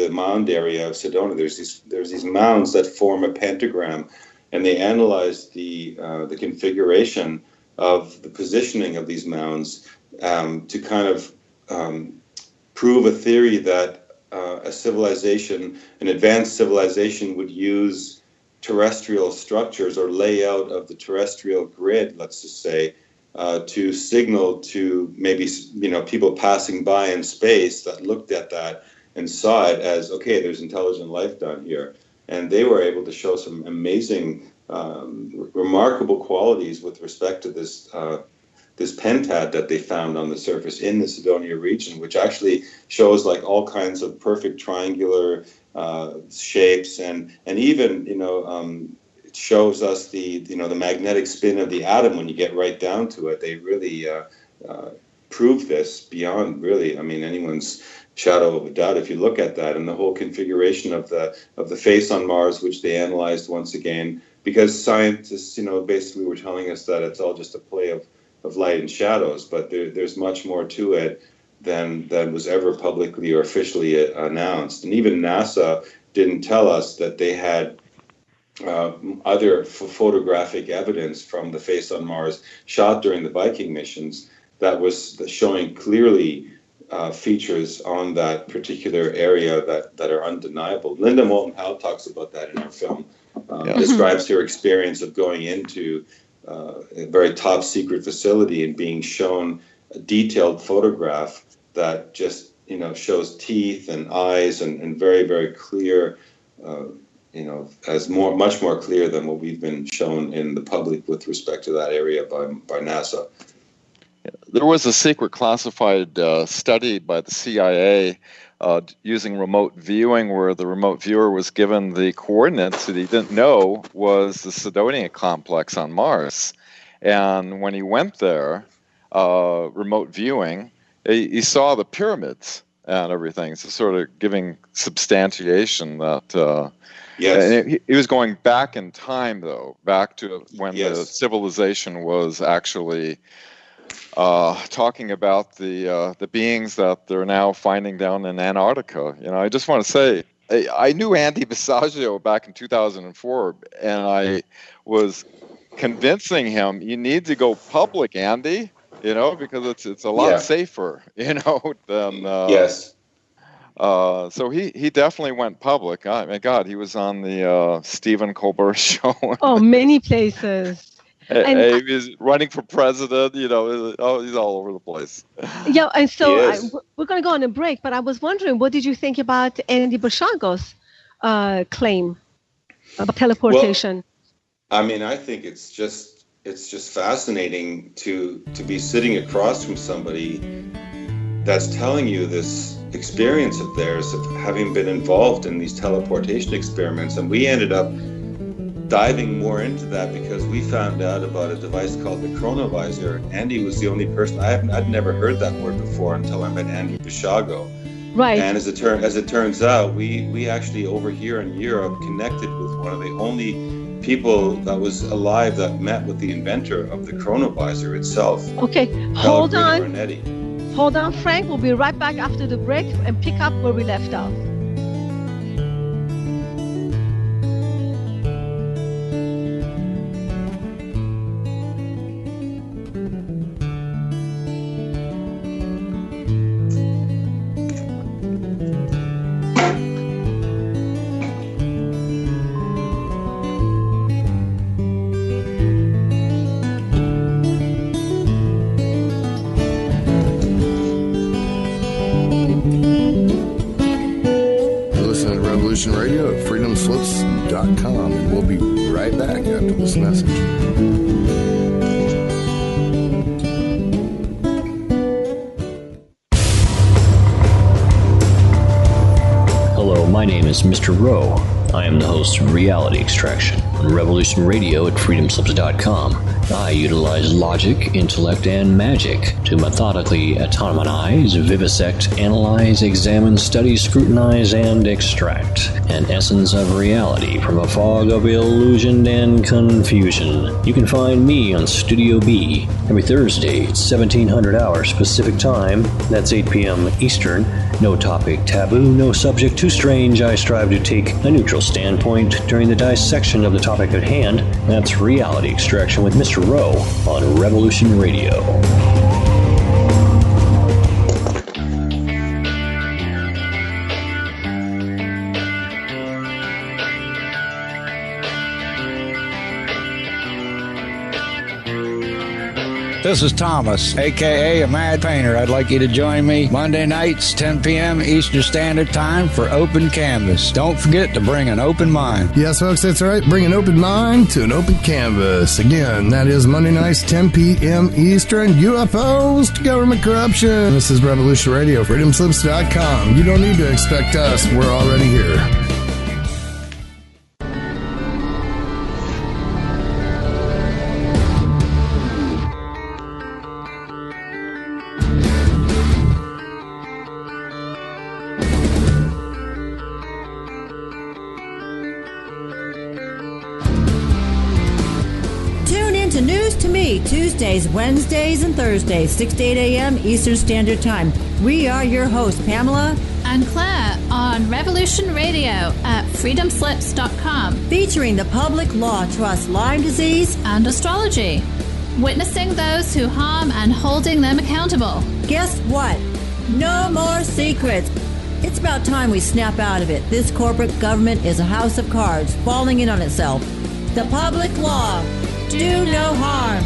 mound area of Cydonia. There's these mounds that form a pentagram, and they analyzed the configuration of the positioning of these mounds to kind of prove a theory that an advanced civilization would use terrestrial structures or layout of the terrestrial grid, let's just say, to signal to maybe people passing by in space that looked at that and saw it as, okay, there's intelligent life down here. And they were able to show some amazing, remarkable qualities with respect to this pentad that they found on the surface in the Cydonia region, which actually shows like all kinds of perfect triangular shapes, and even it shows us the magnetic spin of the atom when you get right down to it. They really prove this beyond really, I mean, anyone's shadow of a doubt. If you look at that and the whole configuration of the face on Mars, which they analyzed once again, because scientists, basically were telling us that it's all just a play of light and shadows, but there's much more to it than was ever publicly or officially announced. And even NASA didn't tell us that they had other photographic evidence from the face on Mars shot during the Viking missions that was showing clearly features on that particular area that are undeniable. Linda Moulton Howe talks about that in our film, describes her experience of going into a very top secret facility and being shown a detailed photograph that just shows teeth and eyes and very, very clear, as much more clear than what we've been shown in the public with respect to that area by NASA. There was a secret classified study by the CIA using remote viewing, where the remote viewer was given the coordinates that he didn't know was the Cydonia complex on Mars. And when he went there, remote viewing, he saw the pyramids and everything, so sort of giving substantiation that... Yes. And he was going back in time, though, back to when the civilization was actually talking about the beings that they're now finding down in Antarctica. I just want to say, I knew Andy Bisagio back in 2004, and I was convincing him, you need to go public, Andy, because it's a lot safer, than... Yes. So he definitely went public. Oh my God, he was on the Stephen Colbert show. Oh, many places. And he was running for president. He's all over the place. Yeah, and so we're going to go on a break. But I was wondering, what did you think about Andy Bisagio's claim about teleportation? Well, I mean, I think it's just fascinating to be sitting across from somebody that's telling you this experience of theirs of having been involved in these teleportation experiments. And we ended up diving more into that because we found out about a device called the Chronovisor. Andy was the only person, I'd never heard that word before until I met Andy Bisagio. Right. And as it turns out, we actually over here in Europe connected with one of the only people that was alive that met with the inventor of the Chronovisor itself. Okay, hold on, Frank. We'll be right back after the break and pick up where we left off. Radio at freedomslips.com, and we'll be right back after this message. Hello, my name is Mr. Rowe. I am the host of Reality Extraction on Revolution Radio at freedomslips.com. I utilize logic, intellect, and magic to methodically autonomize, vivisect, analyze, examine, study, scrutinize, and extract an essence of reality from a fog of illusion and confusion. You can find me on Studio B every Thursday at 1700 hours Pacific Time. That's 8 p.m. Eastern. No topic taboo, no subject too strange. I strive to take a neutral standpoint during the dissection of the topic at hand. That's Reality Extraction with Mr. Rowe on Revolution Radio. This is Thomas, a.k.a. a Mad Painter. I'd like you to join me Monday nights, 10 p.m. Eastern Standard Time for Open Canvas. Don't forget to bring an open mind. Yes, folks, that's right. Bring an open mind to an open canvas. Again, that is Monday nights, 10 p.m. Eastern. UFOs to government corruption. This is Revolution Radio, freedomslips.com. You don't need to expect us. We're already here. Tuesdays, Wednesdays, and Thursdays, 6 to 8 a.m. Eastern Standard Time. We are your hosts, Pamela and Claire, on Revolution Radio at freedomslips.com. Featuring the Public Law Trust, Lyme disease, and astrology. Witnessing those who harm and holding them accountable. Guess what? No more secrets. It's about time we snap out of it. This corporate government is a house of cards falling in on itself. The public law. Do no harm.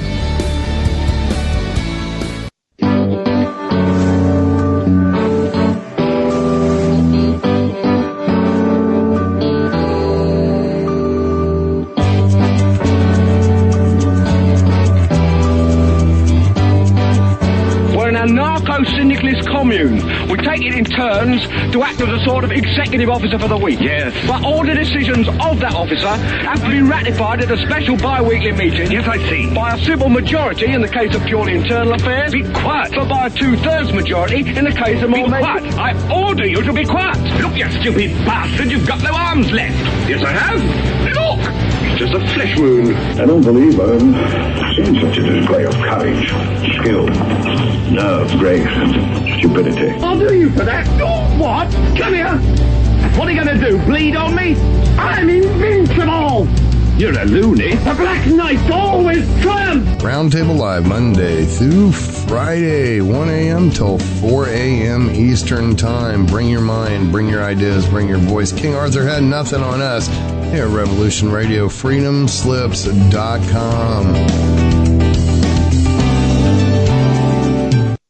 Anarcho-syndicalist commune. We take it in turns to act as a sort of executive officer for the week. Yes. But all the decisions of that officer have to be ratified at a special bi-weekly meeting. Yes, I see. By a civil majority in the case of purely internal affairs. Be quiet. But by a 2/3 majority in the case of more... Be quiet. I order you to be quiet. Look, you stupid bastard, you've got no arms left. Yes, I have. Look. It's just a flesh wound. I don't believe I've seen such a display of courage, skill, nerve, grace, and stupidity. I'll do you for that. Oh, what? Come here. What are you going to do, bleed on me? I'm invincible. You're a loony. The Black Knight always triumphs. Roundtable Live, Monday through Friday, 1 a.m. till 4 a.m. Eastern Time. Bring your mind, bring your ideas, bring your voice. King Arthur had nothing on us. Here at Revolution Radio, freedomslips.com.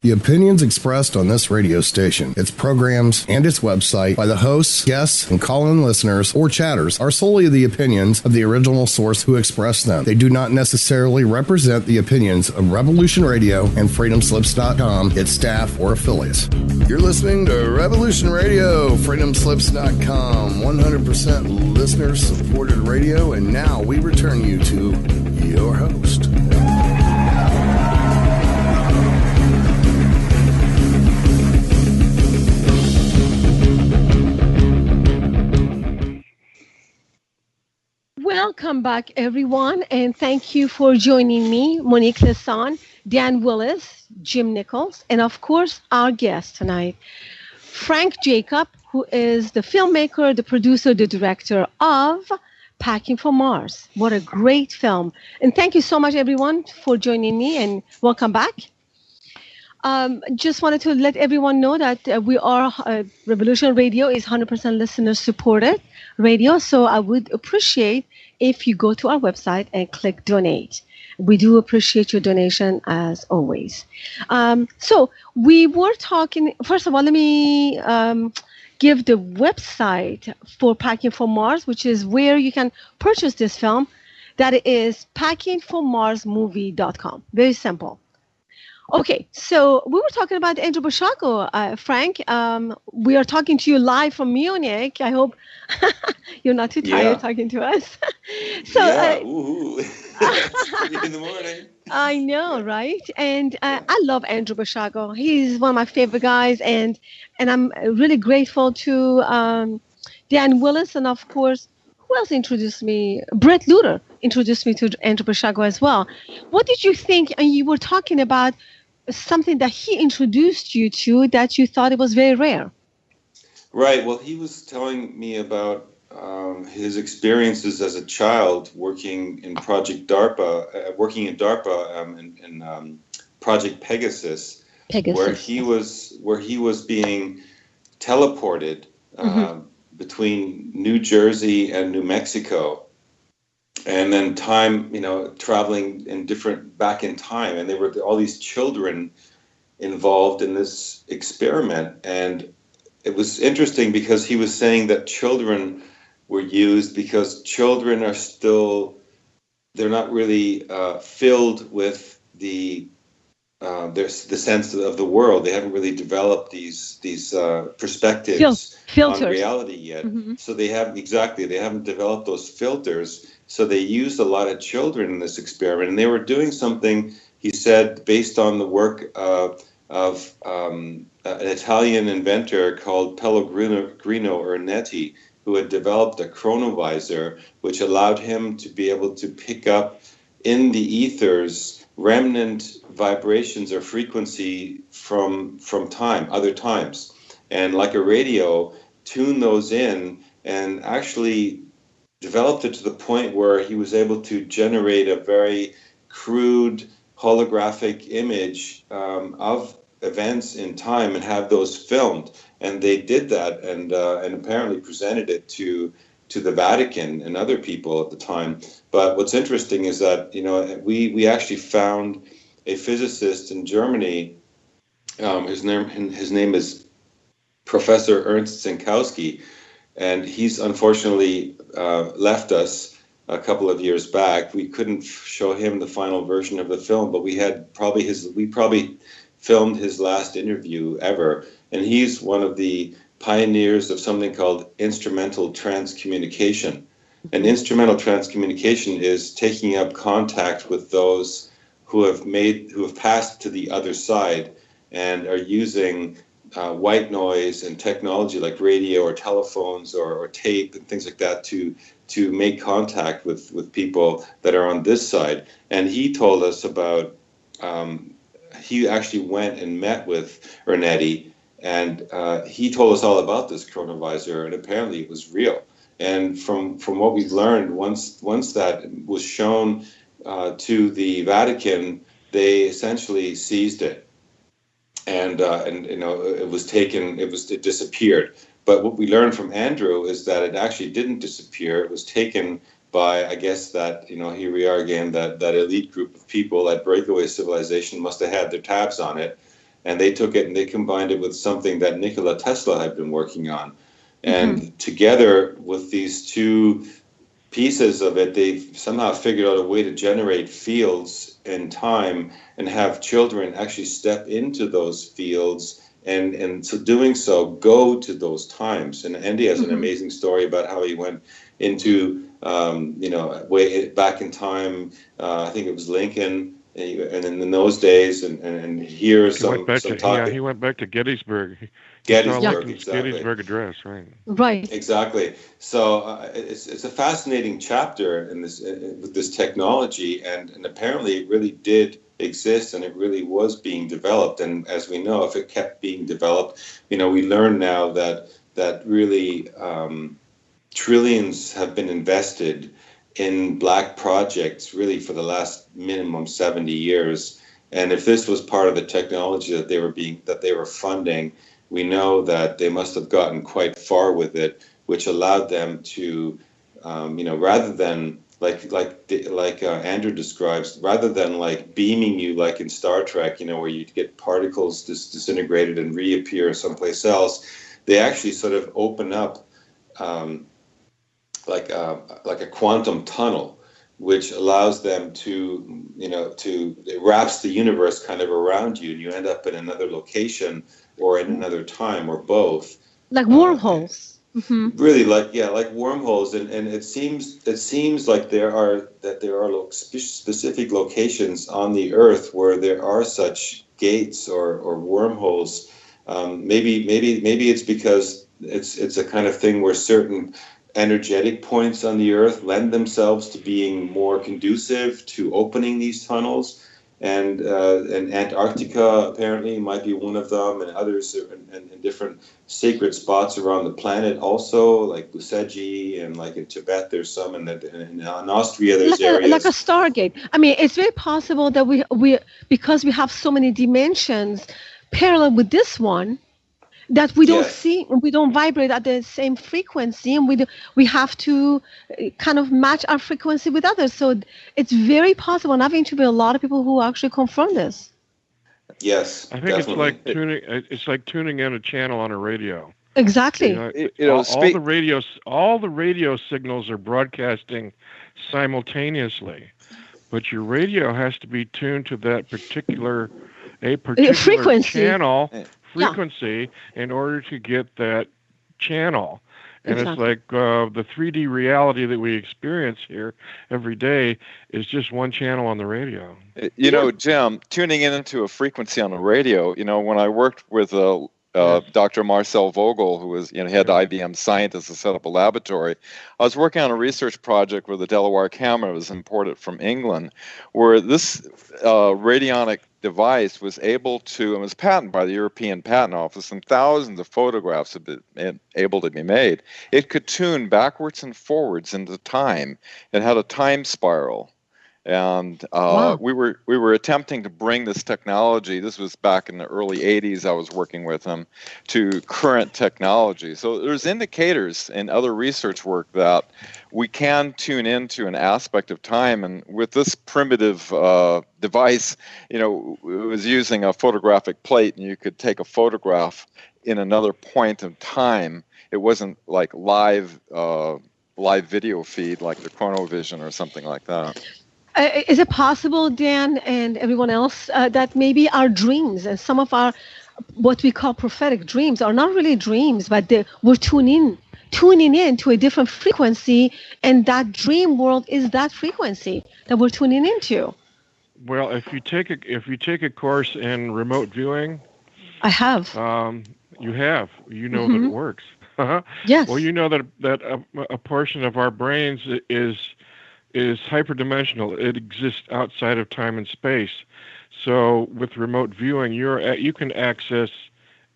The opinions expressed on this radio station, its programs, and its website by the hosts, guests, and call-in listeners or chatters are solely the opinions of the original source who expressed them. They do not necessarily represent the opinions of Revolution Radio and freedomslips.com, its staff, or affiliates. You're listening to Revolution Radio, freedomslips.com, 100% listener-supported radio, and now we return you to your host. Welcome back, everyone, and thank you for joining me, Monique, Lessan, Dan Willis, Jim Nichols, and of course, our guest tonight, Frank Jacob, who is the filmmaker, the producer, the director of Packing for Mars. What a great film. And thank you so much, everyone, for joining me, and welcome back. Just wanted to let everyone know that we are, Revolution Radio is 100% listener-supported radio, so I would appreciate if you go to our website and click donate. We do appreciate your donation as always. So we were talking, first of all, let me give the website for Packing for Mars, which is where you can purchase this film. That is packingformarsmovie.com. Very simple. Okay, so we were talking about Andrew Bashako, Frank. We are talking to you live from Munich. I hope you're not too tired talking to us. So, It's 3 in the morning. I know, right? And I love Andrew Bashako. He's one of my favorite guys, and I'm really grateful to Dan Willis, and of course, who else introduced me? Brett Luter introduced me to Andrew Bashako as well. What did you think? And you were talking about something that he introduced you to that you thought it was very rare. Right. Well, he was telling me about his experiences as a child working in Project DARPA, in Project Pegasus, where he was being teleported between New Jersey and New Mexico. And then traveling back in time. And there were all these children involved in this experiment. And it was interesting because he was saying that children were used because children are they're not really filled with the sense of the world. They haven't really developed these perspectives on reality yet. So they haven't developed those filters. So they used a lot of children in this experiment, and they were doing something, he said, based on the work of an Italian inventor called Pellegrino Ernetti, who had developed a chronovisor, which allowed him to be able to pick up in the ethers remnant vibrations or frequency from time, other times. And like a radio, tune those in and actually developed it to the point where he was able to generate a very crude holographic image of events in time and have those filmed. And they did that and apparently presented it to the Vatican and other people at the time. But what's interesting is that, you know, we actually found a physicist in Germany. His name is Professor Ernst Zinkowski, and he's unfortunately left us a couple of years back. We couldn't show him the final version of the film, but we probably filmed his last interview ever. And he's one of the pioneers of something called instrumental transcommunication. And instrumental transcommunication is taking up contact with those who have passed to the other side and are using white noise and technology like radio or telephones or tape and things like that to make contact with people that are on this side. And he told us about, he actually went and met with Ernetti, and he told us all about this chronovisor, and apparently it was real. And from what we've learned, once that was shown to the Vatican, they essentially seized it. And you know, it disappeared. But what we learned from Andrew is that it actually didn't disappear. It was taken by, I guess, that, you know, here we are again, that elite group of people, that breakaway civilization must have had their tabs on it, and they took it and they combined it with something that Nikola Tesla had been working on. And together with these two pieces of it, they've somehow figured out a way to generate fields in time and have children actually step into those fields, and so doing so go to those times. And Andy has an amazing story about how he went into you know, way back in time. I think it was Lincoln, and in those days, and here's some talk. He went back to Gettysburg. Gettysburg, exactly. Gettysburg Address, right? Right. Exactly. So it's a fascinating chapter in this with this technology, and apparently it really did exist, and it really was being developed. And as we know, if it kept being developed, you know, we learn now that really trillions have been invested in black projects really for the last minimum 70 years. And if this was part of the technology that they were funding, we know that they must have gotten quite far with it, which allowed them to, you know, rather than like Andrew describes, rather than like beaming you like in Star Trek, you know, where you get particles disintegrated and reappear someplace else, they actually sort of open up like a quantum tunnel, which allows them to, you know, it wraps the universe kind of around you, and you end up in another location or in another time or both. Like wormholes. Really, like wormholes, and it seems like there are specific locations on the Earth where there are such gates or wormholes. Maybe it's because it's a kind of thing where certain energetic points on the Earth lend themselves to being more conducive to opening these tunnels. And Antarctica apparently might be one of them, and others in different sacred spots around the planet also, like Buseji, and like in Tibet there's some, and in Austria there's areas. Like a Stargate. I mean, it's very possible that we because we have so many dimensions parallel with this one, that we don't see, we don't vibrate at the same frequency, and we have to kind of match our frequency with others. So it's very possible, and I think to be a lot of people who actually confirm this. Yes, I think definitely. It's like tuning in a channel on a radio. Exactly. All the radio signals are broadcasting simultaneously, but your radio has to be tuned to that particular frequency. Channel. Frequency in order to get that channel. And It's like the 3D reality that we experience here every day is just one channel on the radio. You know, Jim, tuning into a frequency on the radio, you know, when I worked with Dr. Marcel Vogel, who was head IBM scientist to set up a laboratory. I was working on a research project where the Delaware camera was imported from England, where this radionic device was able to, and was patented by the European Patent Office, and thousands of photographs have been able to be made. It could tune backwards and forwards into time. It had a time spiral. And Wow. we were attempting to bring this technology. This was back in the early 80s. I was working with them to current technology. So there's indicators in other research work that we can tune into an aspect of time. And with this primitive device, it was using a photographic plate, and you could take a photograph in another point of time. It wasn't like live video feed like the Chronovision or something like that. Is it possible, Dan and everyone else, that maybe our dreams and some of our what we call prophetic dreams are not really dreams, but we're tuning in to a different frequency, and that dream world is that frequency that we're tuning into? Well, if you take a course in remote viewing, I have. You have. You know that it works. Yes. Well, you know that a portion of our brains is hyperdimensional. It exists outside of time and space. So with remote viewing, you can access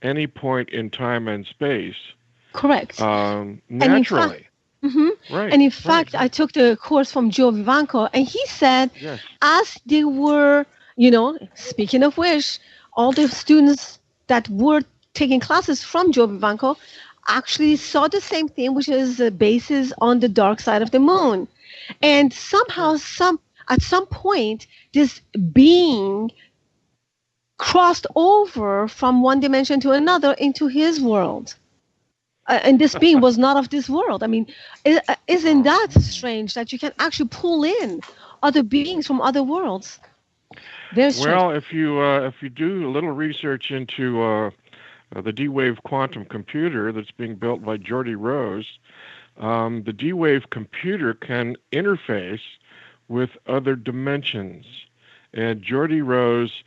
any point in time and space. Correct. Naturally. Right. And in fact, I took the course from Joe Vivanco, and he said, as they were, speaking of which, all the students that were taking classes from Joe Vivanco actually saw the same thing, which is the basis on the dark side of the moon. And somehow, at some point, this being crossed over from one dimension to another into his world. And this being was not of this world. I mean, isn't that strange that you can actually pull in other beings from other worlds? Very strange. Well, if you do a little research into the D-Wave quantum computer that's being built by Geordie Rose, the D-Wave computer can interface with other dimensions. And Geordie Rose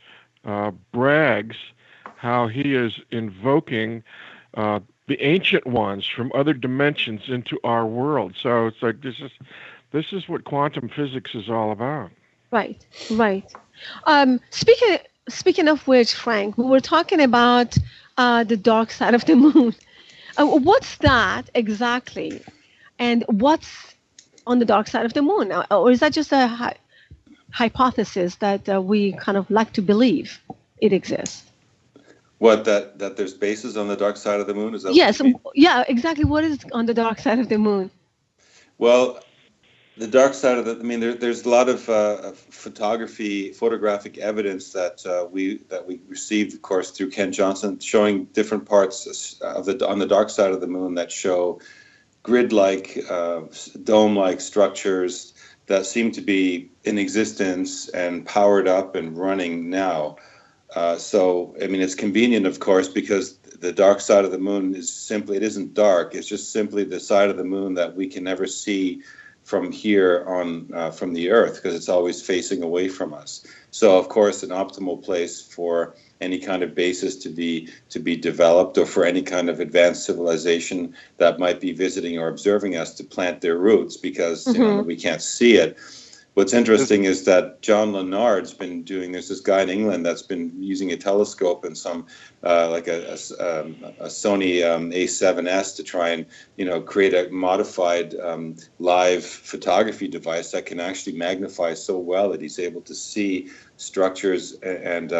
brags how he is invoking the ancient ones from other dimensions into our world. So it's like this is what quantum physics is all about. Right. Speaking of which, Frank, we were talking about the dark side of the moon. What's that exactly? And what's on the dark side of the moon? Or is that just a hypothesis that we kind of like to believe it exists? What, that there's bases on the dark side of the moon? Is that yes. Yeah, exactly. What is on the dark side of the moon? Well, the dark side of there's a lot of photographic evidence that we received, of course, through Ken Johnson, showing different parts on the dark side of the moon that show grid-like, dome-like structures that seem to be in existence and powered up and running now. So, it's convenient, of course, because the dark side of the moon it isn't dark. It's just simply the side of the moon that we can never see from here on, from the Earth, because it's always facing away from us. So, of course, an optimal place for any kind of basis to be developed, or for any kind of advanced civilization that might be visiting or observing us to plant their roots, because we can't see it. What's interesting is that John Lennard's been doing, there's this guy in England that's been using a telescope and some like a Sony A7S to try and create a modified live photography device that can actually magnify so well that he's able to see structures and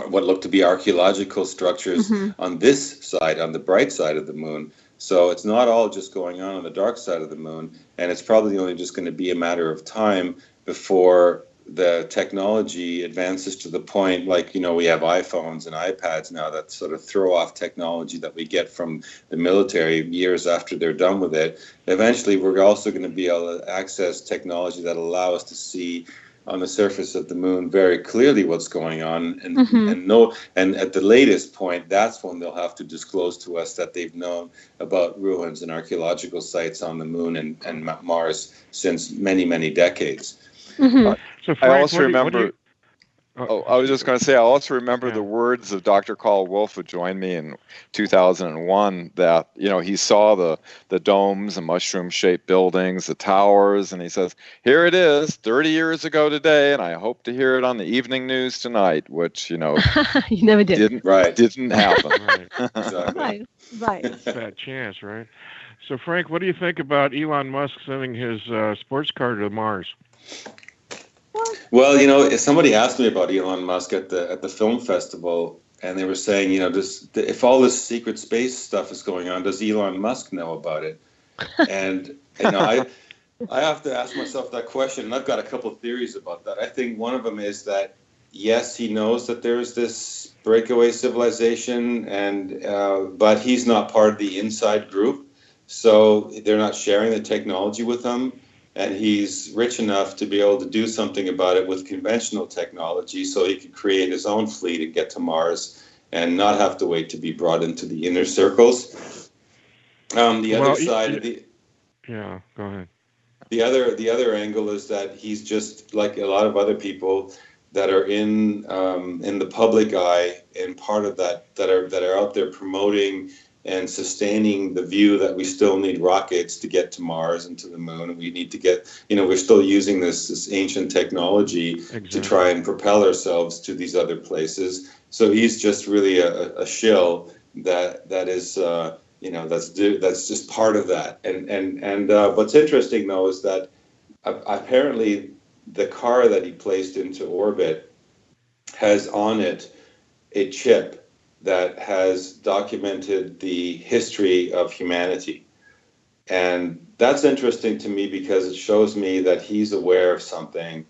what look to be archaeological structures on this side, on the bright side of the moon. So it's not all just going on the dark side of the moon, and it's probably only just going to be a matter of time before the technology advances to the point, like, we have iPhones and iPads now that sort of throw off technology that we get from the military years after they're done with it. Eventually, we're also going to be able to access technology that allow us to see on the surface of the moon very clearly what's going on, and at the latest point, that's when they'll have to disclose to us that they've known about ruins and archaeological sites on the moon and Mars since many, many decades. So Frank, I also remember. Oh, I was just going to say, I also remember the words of Dr. Carl Wolf, who joined me in 2001, that, he saw the domes and mushroom-shaped buildings, the towers, and he says, here it is, 30 years ago today, and I hope to hear it on the evening news tonight, which, you never did. Didn't happen. Right. Exactly. Right. Fat chance, right? So, Frank, what do you think about Elon Musk sending his sports car to Mars? Well, somebody asked me about Elon Musk at the film festival, and they were saying, if all this secret space stuff is going on, does Elon Musk know about it? And I have to ask myself that question, and I've got a couple of theories about that. I think one of them is that yes, he knows that there's this breakaway civilization, but he's not part of the inside group, so they're not sharing the technology with him. And he's rich enough to be able to do something about it with conventional technology, so he could create his own fleet and get to Mars and not have to wait to be brought into the inner circles. Other side of the... Yeah, go ahead. The other angle is that he's just like a lot of other people that are in the public eye and part of that are out there promoting and sustaining the view that we still need rockets to get to Mars and to the moon, and we need to get, we're still using this ancient technology to try and propel ourselves to these other places. So he's just really a shill that is, that's just part of that. And what's interesting though is that apparently the car that he placed into orbit has on it a chip that has documented the history of humanity. And that's interesting to me because it shows me that he's aware of something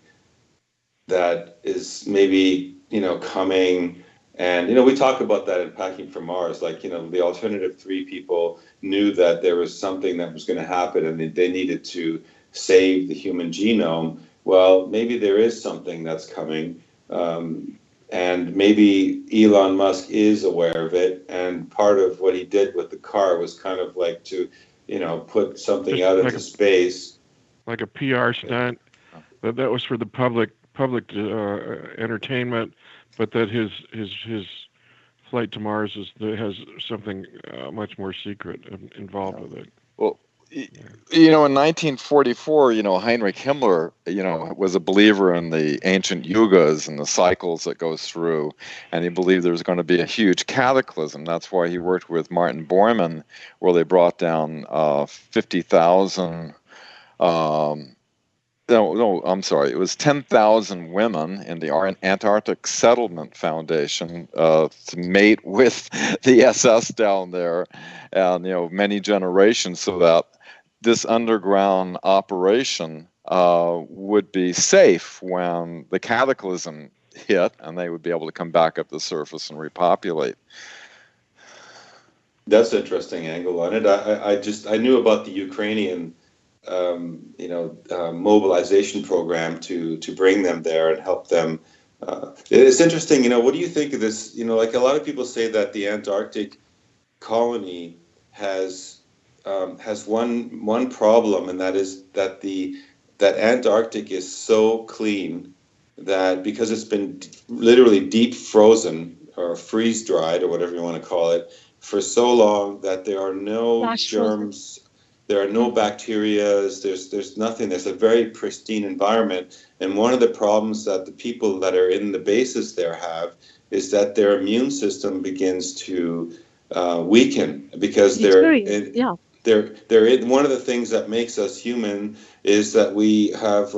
that is maybe, coming. And, we talk about that in Packing for Mars, like, the Alternative 3 people knew that there was something that was going to happen and they needed to save the human genome. Well, maybe there is something that's coming. And maybe Elon Musk is aware of it, and part of what he did with the car was kind of like to, put something just out into space. Like a PR stunt. That was for the public entertainment, but that his flight to Mars has something much more secret involved with it. Well, in 1944, Heinrich Himmler, was a believer in the ancient yugas and the cycles that goes through, and he believed there was going to be a huge cataclysm. That's why he worked with Martin Bormann, where they brought down 50,000. I'm sorry. It was 10,000 women in the Antarctic Settlement Foundation to mate with the SS down there, and many generations, so that this underground operation would be safe when the cataclysm hit, and they would be able to come back up the surface and repopulate. That's an interesting angle on it. I knew about the Ukrainian mobilization program to bring them there and help them. It's interesting, what do you think of this? Like a lot of people say that the Antarctic colony has one problem, and that is that that Antarctic is so clean that because it's been literally deep frozen or freeze dried or whatever you want to call it for so long that there are no germs. There are no bacteria, there's nothing. There's a very pristine environment. And one of the problems that the people that are in the bases there have is that their immune system begins to weaken because they're one of the things that makes us human is that we have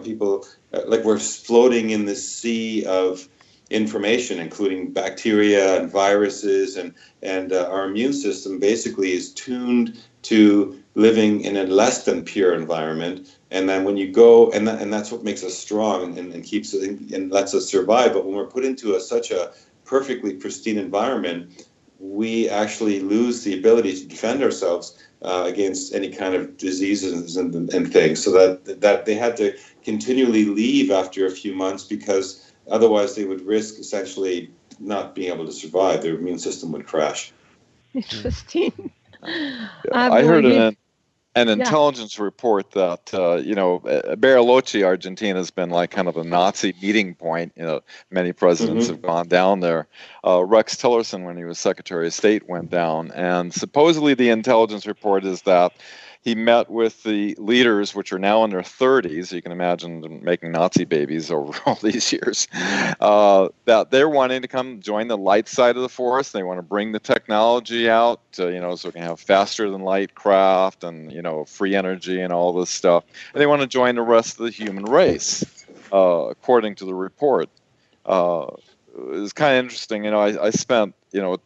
people like we're floating in this sea of information, including bacteria and viruses, and our immune system basically is tuned to living in a less than pure environment. And then when you go, and that's what makes us strong and keeps it and lets us survive. But when we're put into such a perfectly pristine environment, we actually lose the ability to defend ourselves against any kind of diseases and things. So that they had to continually leave after a few months because otherwise they would risk essentially not being able to survive. Their immune system would crash. Interesting. I heard an intelligence report that, Bariloche, Argentina, has been like kind of a Nazi meeting point. Many presidents have gone down there. Rex Tillerson, when he was Secretary of State, went down. And supposedly the intelligence report is that he met with the leaders, which are now in their 30s. You can imagine them making Nazi babies over all these years. That they're wanting to come join the light side of the force. They want to bring the technology out, so we can have faster than light craft and free energy and all this stuff. And they want to join the rest of the human race, according to the report. It's kind of interesting. I spent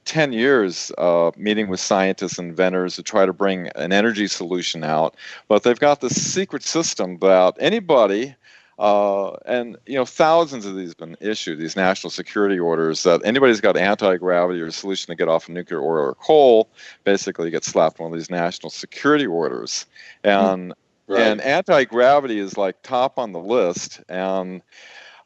10 years meeting with scientists and inventors to try to bring an energy solution out, but they've got this secret system that anybody, and thousands of these have been issued, these national security orders, that anybody's got anti-gravity or a solution to get off of nuclear oil or coal, basically gets slapped one of these national security orders. And and anti-gravity is like top on the list. And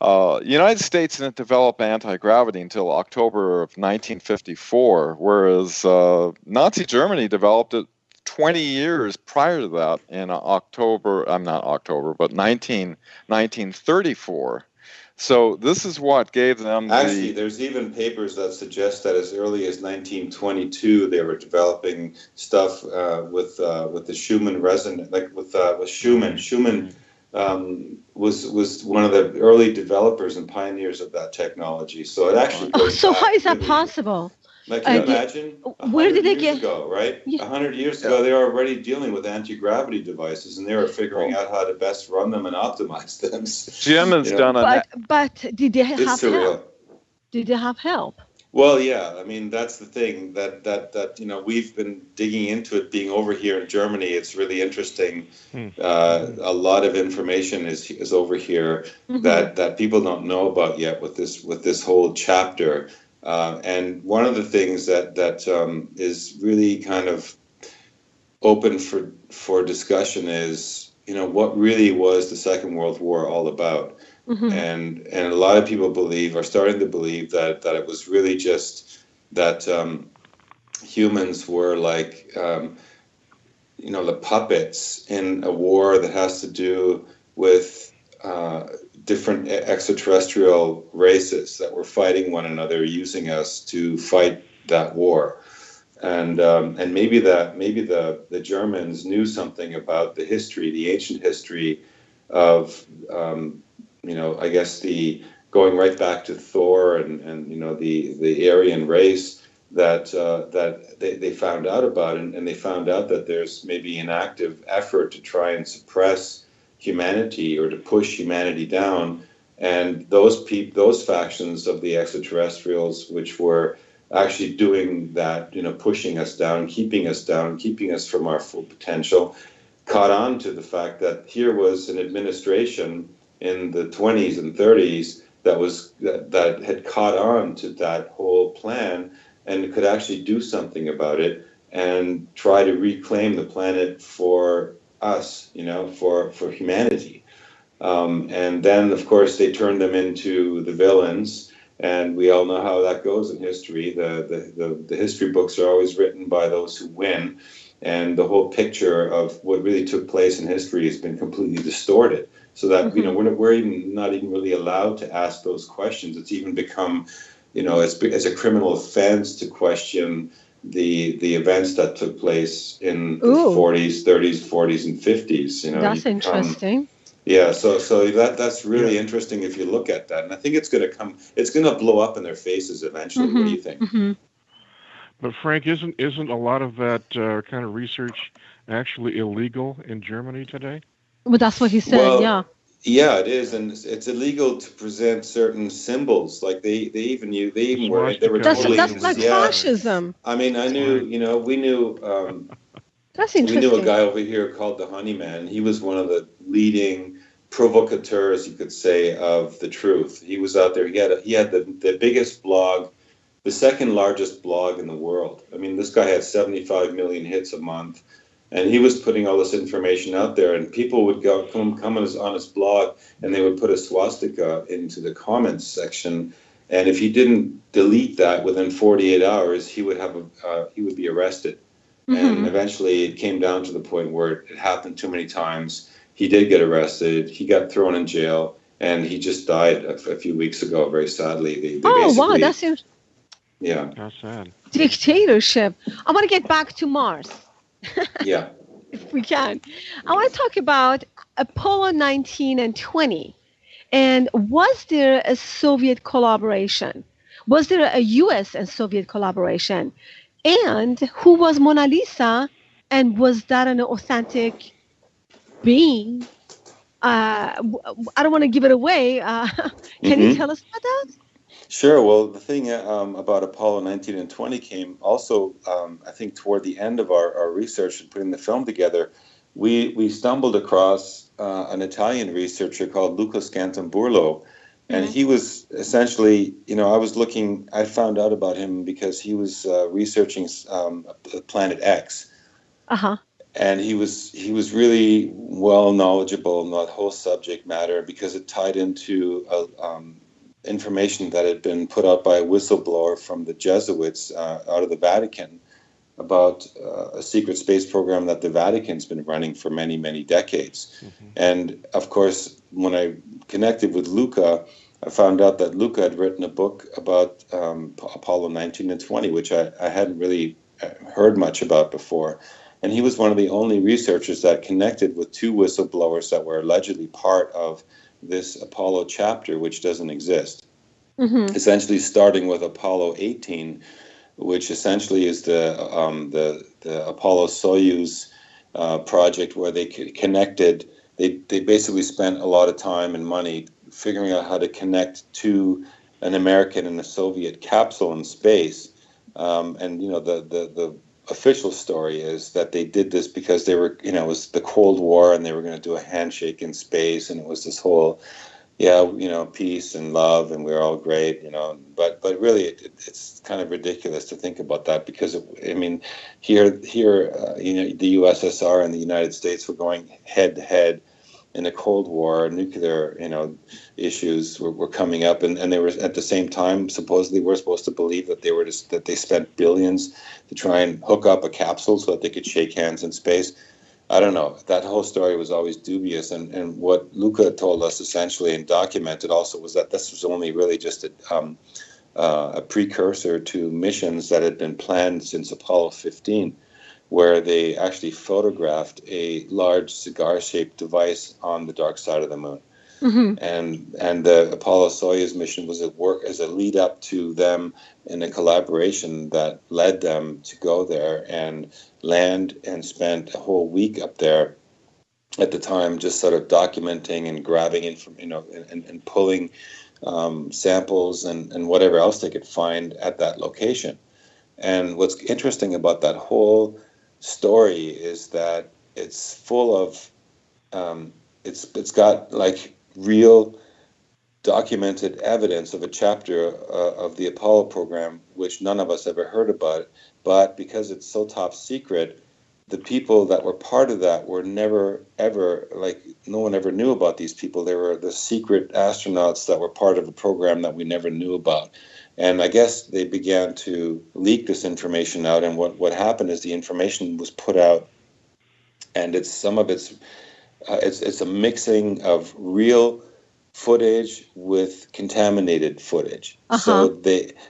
the United States didn't develop anti-gravity until October of 1954, whereas Nazi Germany developed it 20 years prior to that in 1934. So this is what gave them Actually, there's even papers that suggest that as early as 1922 they were developing stuff with the Schumann resonance, like with Schumann. Schumann was one of the early developers and pioneers of that technology. So it actually goes so back how is that really, possible? Like, can you imagine? Where did they get? Ago, right? 100 years ago, they were already dealing with anti-gravity devices, and they were figuring out how to best run them and optimize them. Jim has done a. But did they have surreal. help? Did they have help? Well, yeah. I mean, that's the thing that we've been digging into it. Being over here in Germany, it's really interesting. A lot of information is over here that people don't know about yet with this whole chapter. And one of the things that is really kind of open for discussion is, what really was the Second World War all about? And a lot of people are starting to believe that it was really just that humans were like, the puppets in a war that has to do with different extraterrestrial races that were fighting one another, using us to fight that war. And maybe the Germans knew something about the ancient history of, I guess the going right back to Thor and the Aryan race that they found out about, and they found out that there's maybe an active effort to try and suppress humanity or to push humanity down, and those factions of the extraterrestrials, which were actually doing that, pushing us down, keeping us from our full potential, caught on to the fact that here was an administration in the 20s and 30s that had caught on to that whole plan and could actually do something about it and try to reclaim the planet for us, for humanity. And then, of course, they turned them into the villains, and we all know how that goes in history. The history books are always written by those who win, and the whole picture of what really took place in history has been completely distorted. So that we're even not even really allowed to ask those questions. It's even become, it's a criminal offense to question the events that took place in the 40s, 30s, 40s, and 50s. That's interesting. Yeah, so that's really interesting if you look at that, and I think it's going to blow up in their faces eventually. What do you think? But Frank, isn't a lot of that kind of research actually illegal in Germany today? Well, that's what he said. Yeah, it is, and it's illegal to present certain symbols. Like they were totally. That's like fascism. I mean, we knew. That's interesting. We knew a guy over here called the Honeyman. He was one of the leading provocateurs, you could say, of the truth. He was out there. He had the biggest blog, the second largest blog in the world. I mean, this guy had 75 million hits a month. And he was putting all this information out there, and people would come on his blog, and they would put a swastika into the comments section. And if he didn't delete that within 48 hours, he would be arrested. And eventually it came down to the point where it happened too many times. He did get arrested. He got thrown in jail, and he just died a few weeks ago, very sadly. They wow, that seems... Yeah. That's sad. Dictatorship. I want to get back to Mars. Yeah. If we can. I want to talk about Apollo 19 and 20. And was there a Soviet collaboration? Was there a U.S. and Soviet collaboration? And who was Mona Lisa? And was that an authentic being? I don't want to give it away. Can you tell us about that? Sure. Well, the thing about Apollo 19 and 20 came also, I think, toward the end of our research and putting the film together. We stumbled across an Italian researcher called Luca Scantamburlo, and he was essentially, I found out about him because he was researching Planet X. And he was really well knowledgeable in that whole subject matter because it tied into information that had been put out by a whistleblower from the Jesuits out of the Vatican about a secret space program that the Vatican's been running for many, many decades. And of course, when I connected with Luca, I found out that Luca had written a book about Apollo 19 and 20, which I hadn't really heard much about before. And he was one of the only researchers that connected with two whistleblowers that were allegedly part of this Apollo chapter, which doesn't exist. Essentially starting with Apollo 18, which essentially is the Apollo Soyuz project, where they connected. They basically spent a lot of time and money figuring out how to connect to an American and a Soviet capsule in space. And the official story is that they did this because they were, it was the Cold War and they were going to do a handshake in space, and it was this whole, peace and love, and we're all great, But really, it's kind of ridiculous to think about that because, here, the USSR and the United States were going head to head in the Cold War. Nuclear, issues were coming up, and they were at the same time supposedly we're supposed to believe that they spent billions to try and hook up a capsule so that they could shake hands in space. I don't know. That whole story was always dubious, and what Luca told us essentially and documented also was that this was only really just a precursor to missions that had been planned since Apollo 15, where they actually photographed a large cigar-shaped device on the dark side of the moon. And the Apollo Soyuz mission was at work as a lead up to them in a collaboration that led them to go there and land and spent a whole week up there at the time, just sort of documenting and grabbing and pulling samples and whatever else they could find at that location. And what's interesting about that whole story is that it's full of it's got like real documented evidence of a chapter of the Apollo program which none of us ever heard about, but because it's so top secret, the people that were part of that were never ever, like, no one ever knew about these people. They were the secret astronauts that were part of a program that we never knew about. And I guess they began to leak this information out, and what happened is the information was put out, and it's a mixing of real footage with contaminated footage.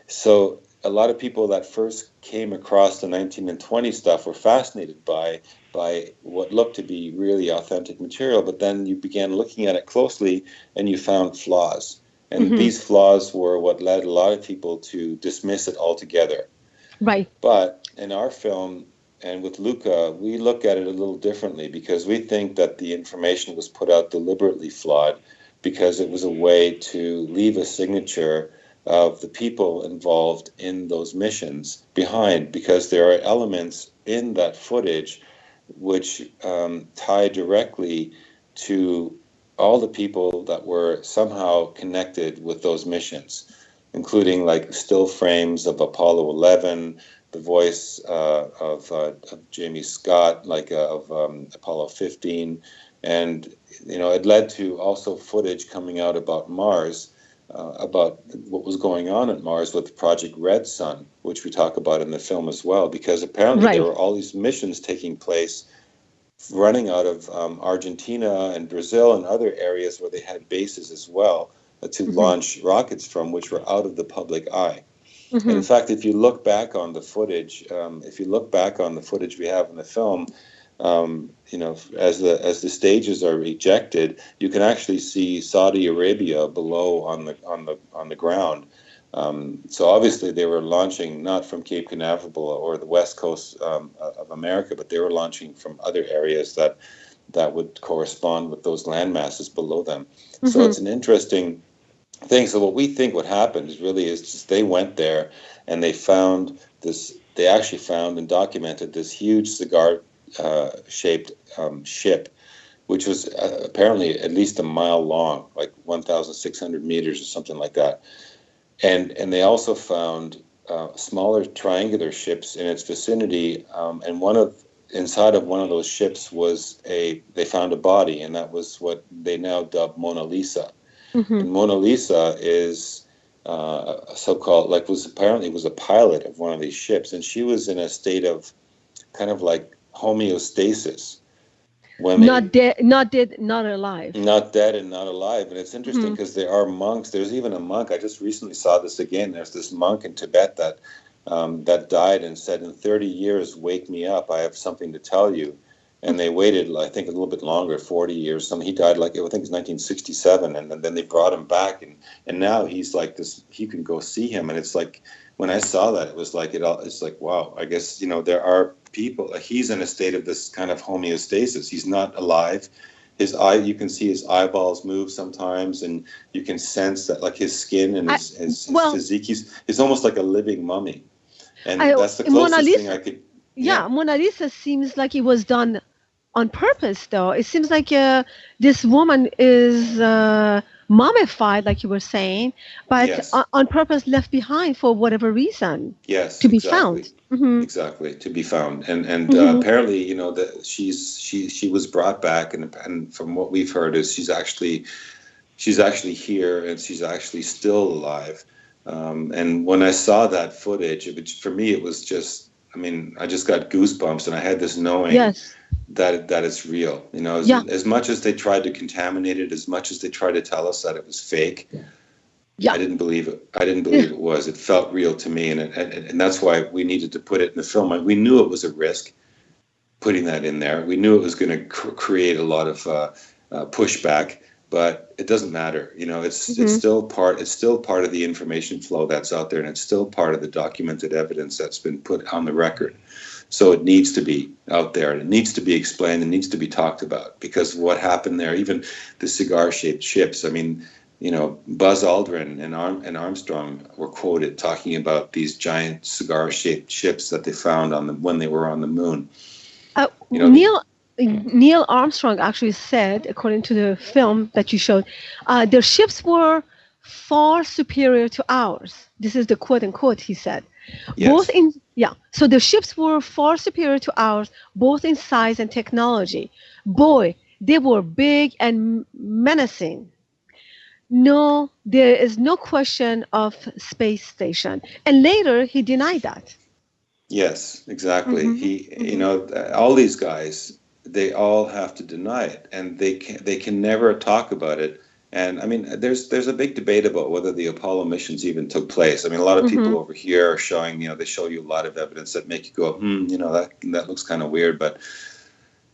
So a lot of people that first came across the 19 and 20 stuff were fascinated by what looked to be really authentic material, but then you began looking at it closely and you found flaws. And these flaws were what led a lot of people to dismiss it altogether. Right. But in our film, and with Luca, we look at it a little differently because we think that the information was put out deliberately flawed because it was a way to leave a signature of the people involved in those missions behind, because there are elements in that footage which tie directly to all the people that were somehow connected with those missions, including like still frames of Apollo 11, the voice of Jamie Scott, of Apollo 15, and it led to also footage coming out about Mars about what was going on at Mars with Project Red Sun, which we talk about in the film as well, because apparently there were all these missions taking place running out of Argentina and Brazil and other areas where they had bases as well to launch rockets from, which were out of the public eye. And in fact, if you look back on the footage, we have in the film, as the stages are ejected, you can actually see Saudi Arabia below on the ground. So obviously they were launching not from Cape Canaveral or the west coast of America, but they were launching from other areas that would correspond with those land masses below them. So it's an interesting thing. So what we think what happened is just they went there and they found this. They actually found and documented this huge cigar-shaped ship, which was apparently at least a mile long, like 1,600 meters or something like that. And they also found smaller triangular ships in its vicinity, and inside of one of those ships they found a body, and that was what they now dub Mona Lisa. And Mona Lisa is so-called, was a pilot of one of these ships, and she was in a state of kind of like homeostasis. Not dead, not alive. Not dead and not alive. And it's interesting because there are monks. There's even a monk. I just recently saw this again. There's this monk in Tibet that died and said, "In 30 years, wake me up. I have something to tell you." And they waited, I think, a little bit longer, 40 years. He died, I think it was 1967, and then they brought him back, and now he's like this. You can go see him, and it's like when I saw that, it was like it's like, wow. I guess there are people. He's in a state of this kind of homeostasis. He's not alive. You can see his eyeballs move sometimes, and you can sense that, like his skin and his physique. He's almost like a living mummy, and that's the closest thing I could. Yeah, Mona Lisa seems like it was done on purpose, though. It seems like this woman is mummified, like you were saying, but on purpose left behind for whatever reason. Yes, to be found. Exactly, to be found, and apparently, that she was brought back, and from what we've heard is she's actually here, and she's actually still alive. And when I saw that footage, for me, it was just. I just got goosebumps, and I had this knowing that it's real. As much as they tried to contaminate it, as much as they tried to tell us that it was fake, I didn't believe it. I didn't believe it was. It felt real to me, and that's why we needed to put it in the film. We knew it was a risk putting that in there. We knew it was going to create a lot of pushback. But it doesn't matter, it's still part of the information flow that's out there, and it's still part of the documented evidence that's been put on the record. So it needs to be out there, and it needs to be explained, and needs to be talked about, because what happened there, even the cigar-shaped ships. Buzz Aldrin and Armstrong were quoted talking about these giant cigar-shaped ships that they found when they were on the moon. Neil Armstrong actually said, according to the film that you showed, their ships were far superior to ours. This is the quote unquote he said. Yes. So the ships were far superior to ours, both in size and technology. Boy, they were big and menacing. No, there is no question of space station. And later he denied that. Yes, exactly. All these guys, they all have to deny it, and they can never talk about it. And there's a big debate about whether the Apollo missions even took place. A lot of people over here are showing, they show you a lot of evidence that make you go, that looks kind of weird. But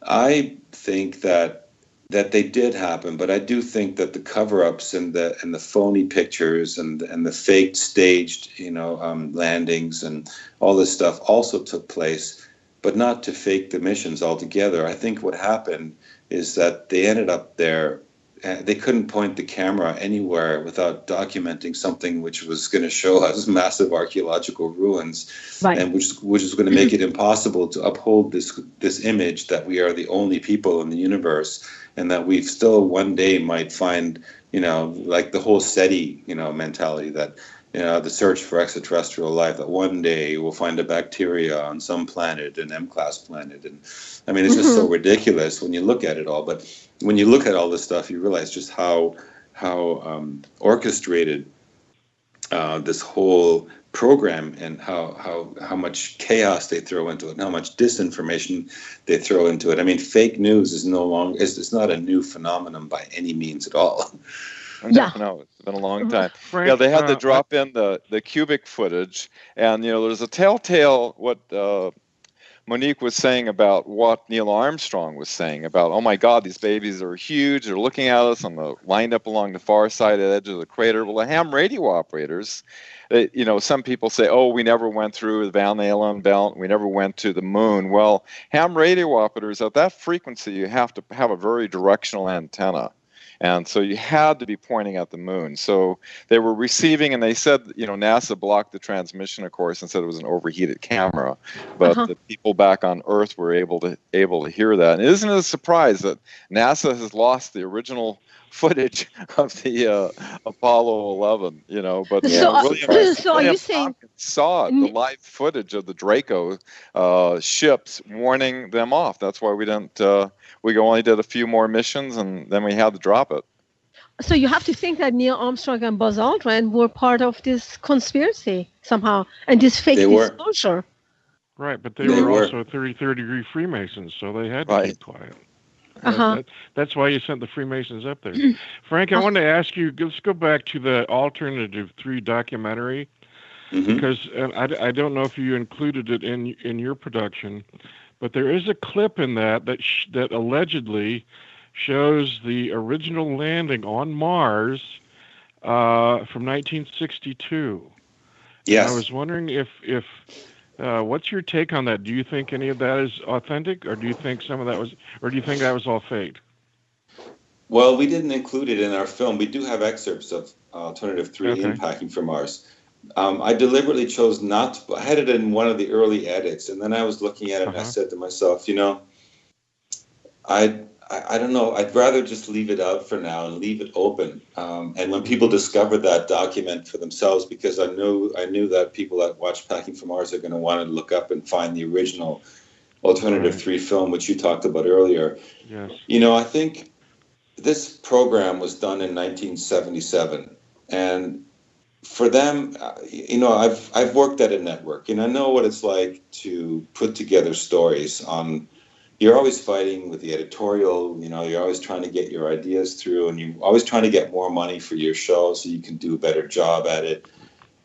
I think that they did happen. But I do think that the cover-ups and the phony pictures and the faked staged, landings and all this stuff also took place. But not to fake the missions altogether. I think what happened is that they ended up there. They couldn't point the camera anywhere without documenting something which was going to show us massive archaeological ruins, and which was going to make it impossible to uphold this image that we are the only people in the universe, and that we still one day might find, like the whole SETI, mentality that. The search for extraterrestrial life, that one day we'll find a bacteria on some planet, an M-class planet. And it's just so ridiculous when you look at it all. But when you look at all this stuff, you realize just how orchestrated this whole program, and how much chaos they throw into it, and how much disinformation they throw into it. I mean, fake news is it's not a new phenomenon by any means at all. Yeah. No, it's been a long time. Frank, Yeah, they had to drop in the cubic footage, and there's a telltale what Monique was saying about what Neil Armstrong was saying about, oh my God, these babies are huge. They're looking at us lined up along the far side edge of the crater. Well, the ham radio operators, some people say, oh, we never went through the Van Allen belt. We never went to the moon. Well, ham radio operators at that frequency, you have to have a very directional antenna. And so you had to be pointing at the moon. So they were receiving, and they said, NASA blocked the transmission, of course, and said it was an overheated camera. But the people back on Earth were able to hear that. And isn't it a surprise that NASA has lost the original footage of the Apollo 11? But so are you saying Hopkins saw the live footage of the Draco ships warning them off? That's why we didn't. We only did a few more missions, and then we had to drop it. So you have to think that Neil Armstrong and Buzz Aldrin were part of this conspiracy somehow, and this fake disclosure. Right, but they were also 33rd degree Freemasons, so they had to keep quiet. That's why you sent the Freemasons up there. Frank, I wanted to ask you, let's go back to the Alternative 3 documentary, because I don't know if you included it in your production, but there is a clip in that allegedly shows the original landing on Mars from 1962. Yes. And I was wondering if what's your take on that? Do you think any of that is authentic, or do you think that was all fake? Well, we didn't include it in our film. We do have excerpts of Alternative 3 Impacting for Mars. I deliberately chose not to. I had it in one of the early edits, and then I was looking at it and I said to myself, I don't know. I'd rather just leave it out for now and leave it open. And when people discover that document for themselves, because I knew that people that watch Packing for Mars are going to want to look up and find the original Alternative 3 film, which you talked about earlier. Yes. I think this program was done in 1977, and for them, I've worked at a network, and I know what it's like to put together stories on. You're always fighting with the editorial, you're always trying to get your ideas through, and you're always trying to get more money for your show so you can do a better job at it.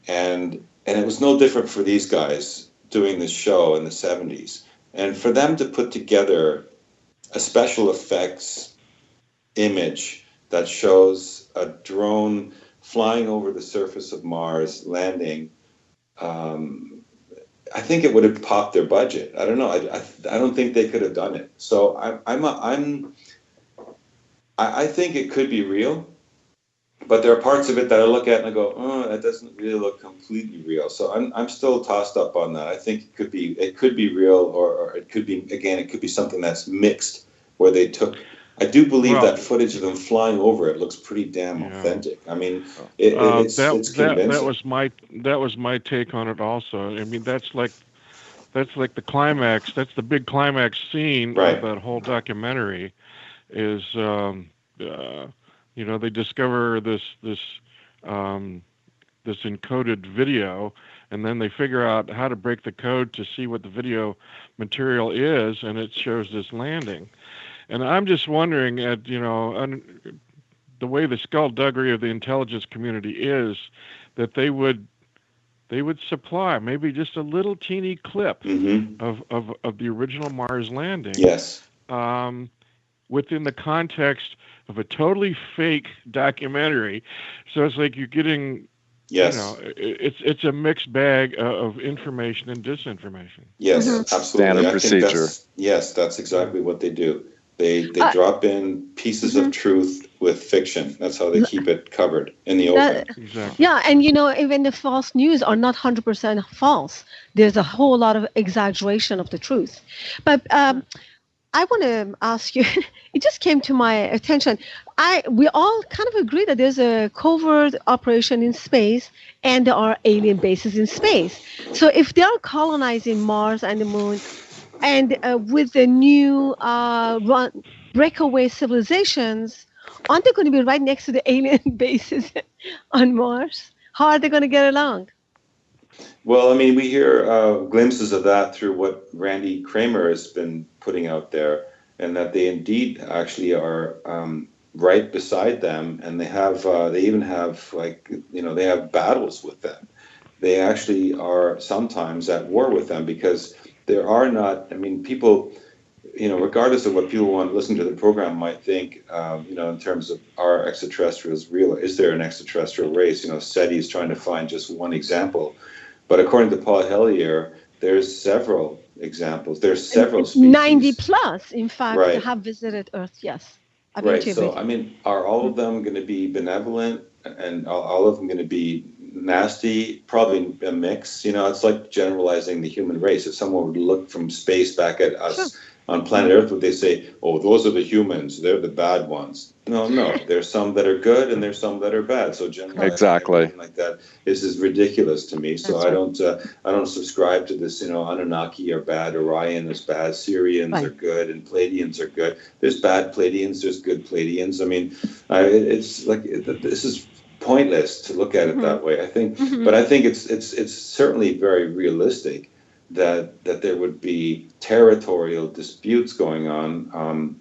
And it was no different for these guys doing this show in the 70s. And for them to put together a special effects image that shows a drone flying over the surface of Mars, landing, I think it would have popped their budget. I don't know. I don't think they could have done it. So I think it could be real, but there are parts of it that I look at and I go, oh, that doesn't really look completely real. So I'm still tossed up on that. I think it could be real, or it could be something that's mixed, where they took. I do believe that footage of them flying over it looks pretty damn authentic. I mean, it's convincing. That was my take on it also. I mean, that's like the climax. That's the big climax scene of that whole documentary. Is they discover this encoded video, and then they figure out how to break the code to see what the video material is, and it shows this landing. And I'm just wondering, the way the skullduggery of the intelligence community is, that they would supply maybe just a little teeny clip of the original Mars landing. Yes. Within the context of a totally fake documentary. So it's like you're getting, it's a mixed bag of information and disinformation. Yes, absolutely. Standard procedure. That's exactly what they do. They drop in pieces of truth with fiction. That's how they keep it covered in the open. Exactly. Yeah, and even the false news are not 100% false. There's a whole lot of exaggeration of the truth. But I want to ask you, it just came to my attention. We all kind of agree that there's a covert operation in space and there are alien bases in space. So if they're colonizing Mars and the moon, and with the new breakaway civilizations, aren't they going to be right next to the alien bases on Mars? How are they going to get along? Well, I mean, we hear glimpses of that through what Randy Cramer has been putting out there, and that they indeed actually are right beside them, and they even have they have battles with them. They actually are sometimes at war with them because there are not. I mean, people, regardless of what people want to listen to the program might think, in terms of are extraterrestrials real? Is there an extraterrestrial race? SETI is trying to find just one example. But according to Paul Hellier, there's several examples. There's several species. 90 plus, in fact, Right. have visited Earth, yes. Right. So, I mean, are all of them going to be benevolent and all of them going to be nasty? Probably a mix. It's like generalizing the human race. If someone would look from space back at us on planet Earth, would they say, oh, those are the humans, they're the bad ones? No. There's some that are good and there's some that are bad. So generalizing everything like that is ridiculous to me. So I don't subscribe to this, Anunnaki are bad, Orion is bad, Syrians are good, and Pleiadians are good. There's bad Pleiadians, there's good Pleiadians. I mean, it's like this is pointless to look at it that way. I think, but I think it's certainly very realistic that there would be territorial disputes going on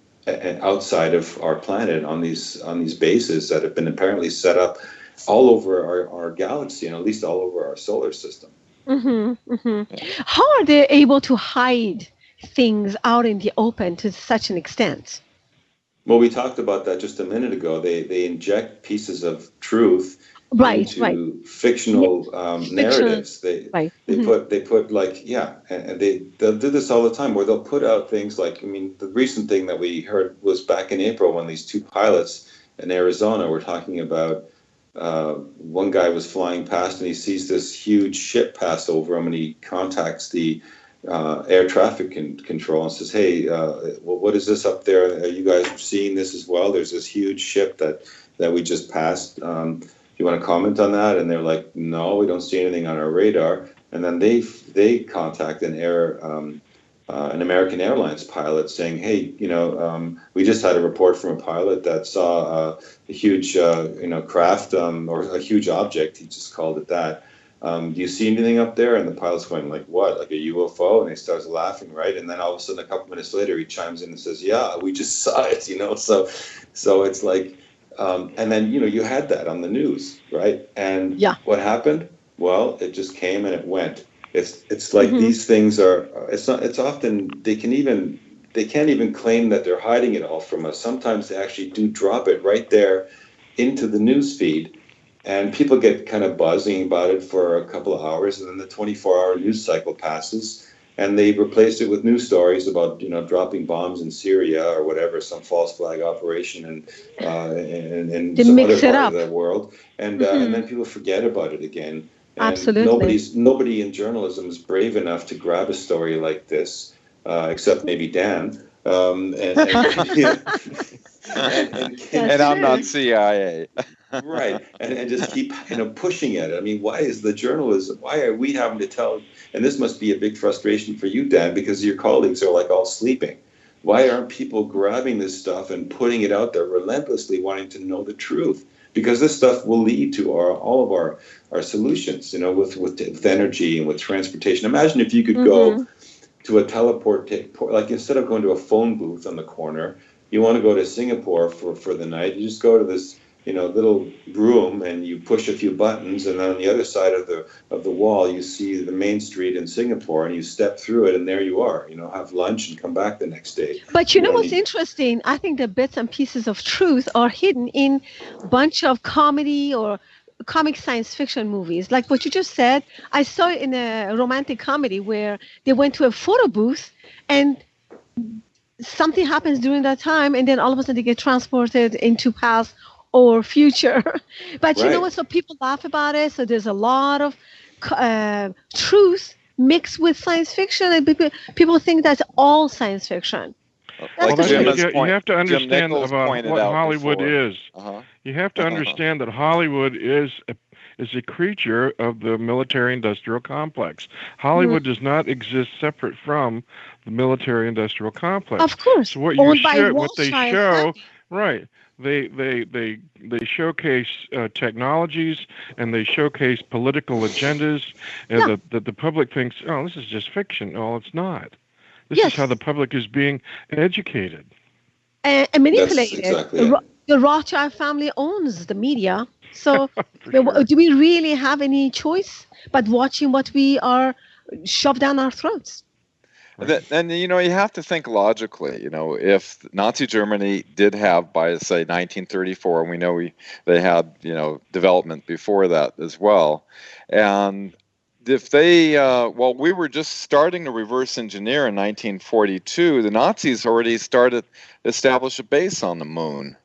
outside of our planet on these bases that have been apparently set up all over our galaxy and at least all over our solar system. How are they able to hide things out in the open to such an extent? Well, we talked about that just a minute ago. They inject pieces of truth into fictional narratives. They put and they'll do this all the time where they'll put out things like, I mean, the recent thing that we heard was back in April when these two pilots in Arizona were talking about one guy was flying past and he sees this huge ship pass over him and he contacts the air traffic control and says, hey, what is this up there? Are you guys seeing this as well? There's this huge ship that we just passed. You want to comment on that? And they're like, no, we don't see anything on our radar. And then they contact an American Airlines pilot saying, hey, we just had a report from a pilot that saw a huge craft or a huge object. He just called it that. Do you see anything up there? And the pilot's going like, what, like a UFO? And he starts laughing, right? And then all of a sudden, a couple minutes later, he chimes in and says, yeah, we just saw it, So it's like, and then, you had that on the news, right? And what happened? Well, it just came and it went. It's like these things it's often, they can't even claim that they're hiding it all from us. Sometimes they actually do drop it right there into the news feed. And people get kind of buzzing about it for a couple of hours, and then the 24-hour news cycle passes, and they replace it with news stories about dropping bombs in Syria or whatever, some false flag operation in some other part of the world, and then people forget about it again. And absolutely, nobody in journalism is brave enough to grab a story like this, except maybe Dan. And I'm not CIA. Right, and just keep pushing at it. I mean, why is the journalism? Why are we having to tell? And this must be a big frustration for you, Dan, because your colleagues are like all sleeping. Why aren't people grabbing this stuff and putting it out there relentlessly, wanting to know the truth? Because this stuff will lead to all of our solutions. With energy and with transportation. Imagine if you could go to a teleport, like instead of going to a phone booth on the corner, you want to go to Singapore for the night. You just go to this little room and you push a few buttons, and then on the other side of the wall you see the main street in Singapore, and you step through it and there you are. Have lunch and come back the next day. But what's interesting? I think the bits and pieces of truth are hidden in a bunch of comedy or comic science fiction movies. Like what you just said, I saw it in a romantic comedy where they went to a photo booth and something happens during that time, and then all of a sudden they get transported into past or future. But you know what? So people laugh about it. So there's a lot of truth mixed with science fiction, and people think that's all science fiction. Well, you have to understand about what Hollywood is. You have to understand that Hollywood is a creature of the military-industrial complex. Hollywood does not exist separate from the military-industrial complex. Of course. So what they show Right. They showcase technologies, and they showcase political agendas, and the public thinks, oh, this is just fiction. Oh, it's not. This is how the public is being educated. And manipulated. That's exactly it. The Rothschild family owns the media. So do we really have any choice but watching what we are shoved down our throats? And, you have to think logically, if Nazi Germany did have, by, say, 1934, and we know they had, development before that as well. And if they, we were just starting to reverse engineer in 1942, the Nazis already started to establish a base on the moon.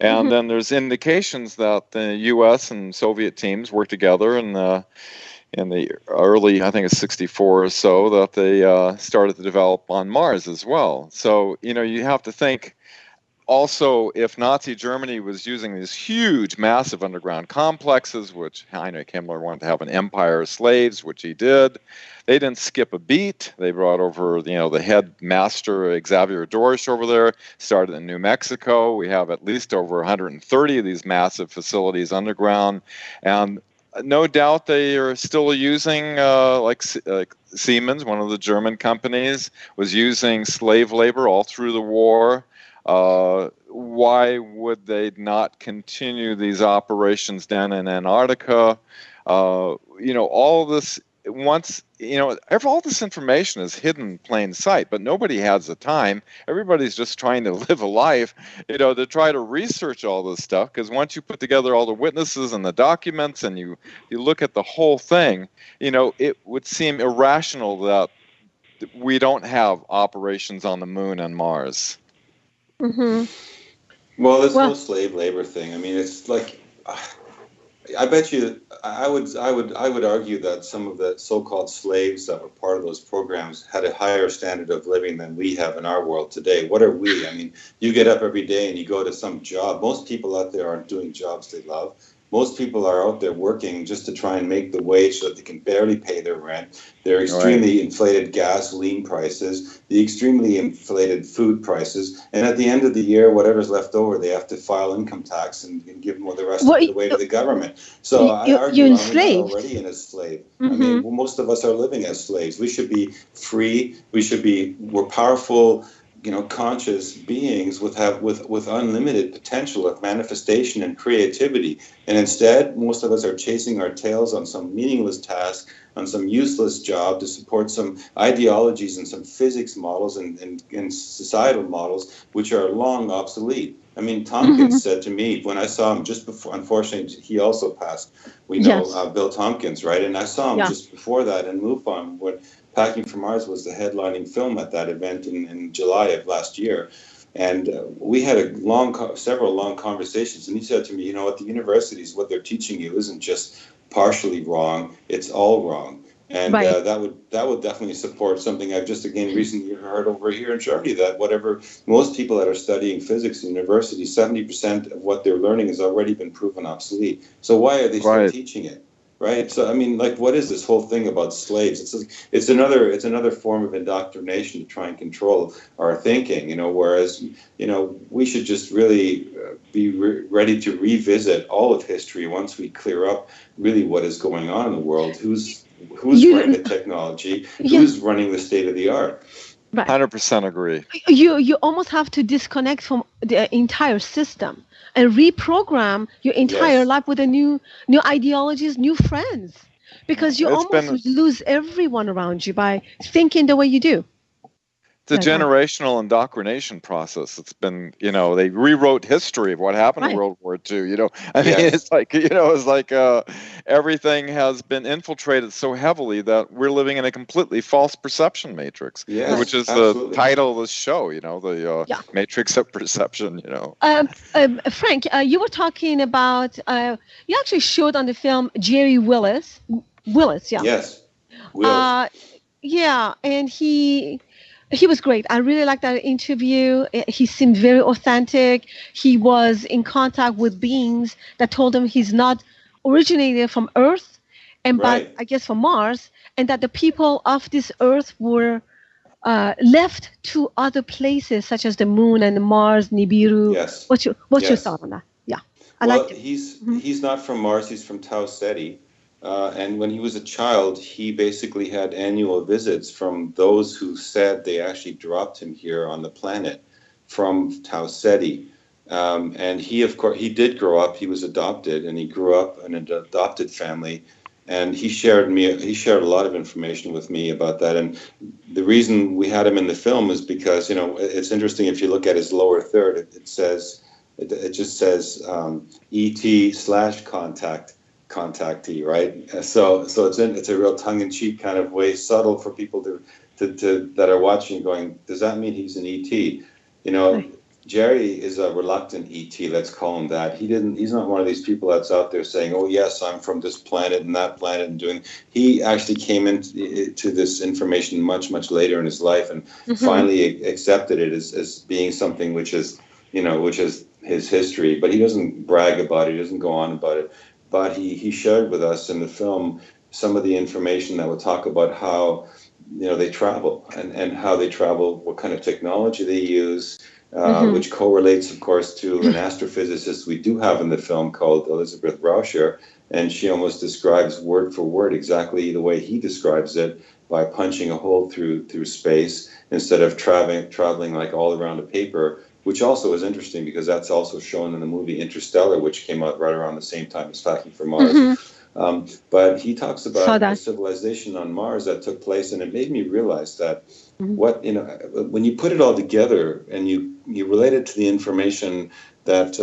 And then there's indications that the U.S. and Soviet teams worked together in the early, I think it's 64 or so, that they started to develop on Mars as well. So, you have to think also, if Nazi Germany was using these huge, massive underground complexes, which Heinrich Himmler wanted to have an empire of slaves, which he did, they didn't skip a beat. They brought over, the head master, Xavier Dorsch, over there, started in New Mexico. We have at least over 130 of these massive facilities underground. And no doubt they are still using, like Siemens, one of the German companies, was using slave labor all through the war. Why would they not continue these operations down in Antarctica? All this, once, all this information is hidden in plain sight, but nobody has the time. Everybody's just trying to live a life, to try to research all this stuff, because once you put together all the witnesses and the documents and you look at the whole thing, it would seem irrational that we don't have operations on the moon and Mars. Well, this whole slave labor thing, I mean, it's like, I bet you, I would argue that some of the so-called slaves that were part of those programs had a higher standard of living than we have in our world today. What are we? I mean, you get up every day and you go to some job. Most people out there aren't doing jobs they love. Most people are out there working just to try and make the wage so that they can barely pay their rent. Their extremely inflated gasoline prices, the extremely inflated food prices, and at the end of the year, whatever's left over, they have to file income tax and give them the rest of it away to the government. So I argue I'm not already in a slave. I mean, most of us are living as slaves. We should be free. We're powerful, conscious beings with unlimited potential of manifestation and creativity. And instead, most of us are chasing our tails on some meaningless task, on some useless job to support some ideologies and some physics models and societal models which are long obsolete. I mean, Tompkins said to me when I saw him just before, unfortunately, he also passed. We know Bill Tompkins, right? And I saw him just before that in MUFON, when Packing for Mars was the headlining film at that event in July of last year. And we had several long conversations. And he said to me, what the universities, what they're teaching you isn't just partially wrong, it's all wrong. And that would definitely support something I've just recently heard over here in Germany, that whatever most people that are studying physics in university, 70% of what they're learning has already been proven obsolete. So why are they still teaching it? Right. So, I mean, what is this whole thing about slaves? It's another form of indoctrination to try and control our thinking, whereas, we should just really be ready to revisit all of history once we clear up really what is going on in the world, who's running the technology, who's running the state of the art. 100% agree. You almost have to disconnect from the entire system and reprogram your entire life with a new ideologies, new friends, because you almost lose everyone around you by thinking the way you do. It's a generational indoctrination process. It's been, they rewrote history of what happened in World War II. I mean, it's like, everything has been infiltrated so heavily that we're living in a completely false perception matrix, which is the title of the show. The Matrix of Perception. Frank, you were talking about. You actually showed on the film Jerry Willis. Yes. And he was great. I really liked that interview. He seemed very authentic. He was in contact with beings that told him he's not originated from Earth, but I guess from Mars, and that the people of this Earth were left to other places such as the Moon and Mars, Nibiru. Yes. What's your thought on that? Yeah, He's not from Mars. He's from Tau Ceti. And when he was a child, he basically had annual visits from those who said they actually dropped him here on the planet from Tau Ceti. And he, of course, he did grow up. He was adopted, and he grew up in an adopted family. And he shared a lot of information with me about that. And the reason we had him in the film is because, it's interesting if you look at his lower third, it just says ET/contactee, right? So it's a real tongue-in-cheek kind of way, subtle for people to that are watching, going, does that mean he's an ET? Jerry is a reluctant ET, let's call him that. He's not one of these people that's out there saying, oh yes, I'm from this planet and that planet and doing. He actually came into this information much, much later in his life and finally accepted it as being something which is his history. But he doesn't brag about it, he doesn't go on about it. But he shared with us in the film some of the information that would talk about how they travel and how they travel, what kind of technology they use, which correlates, of course, to an astrophysicist we do have in the film called Elizabeth Rauscher, and she almost describes word for word exactly the way he describes it by punching a hole through space instead of traveling like all around a paper, which also is interesting because that's also shown in the movie Interstellar, which came out right around the same time as Packing for Mars. But he talks about a civilization on Mars that took place, and it made me realize that when you put it all together and you relate it to the information that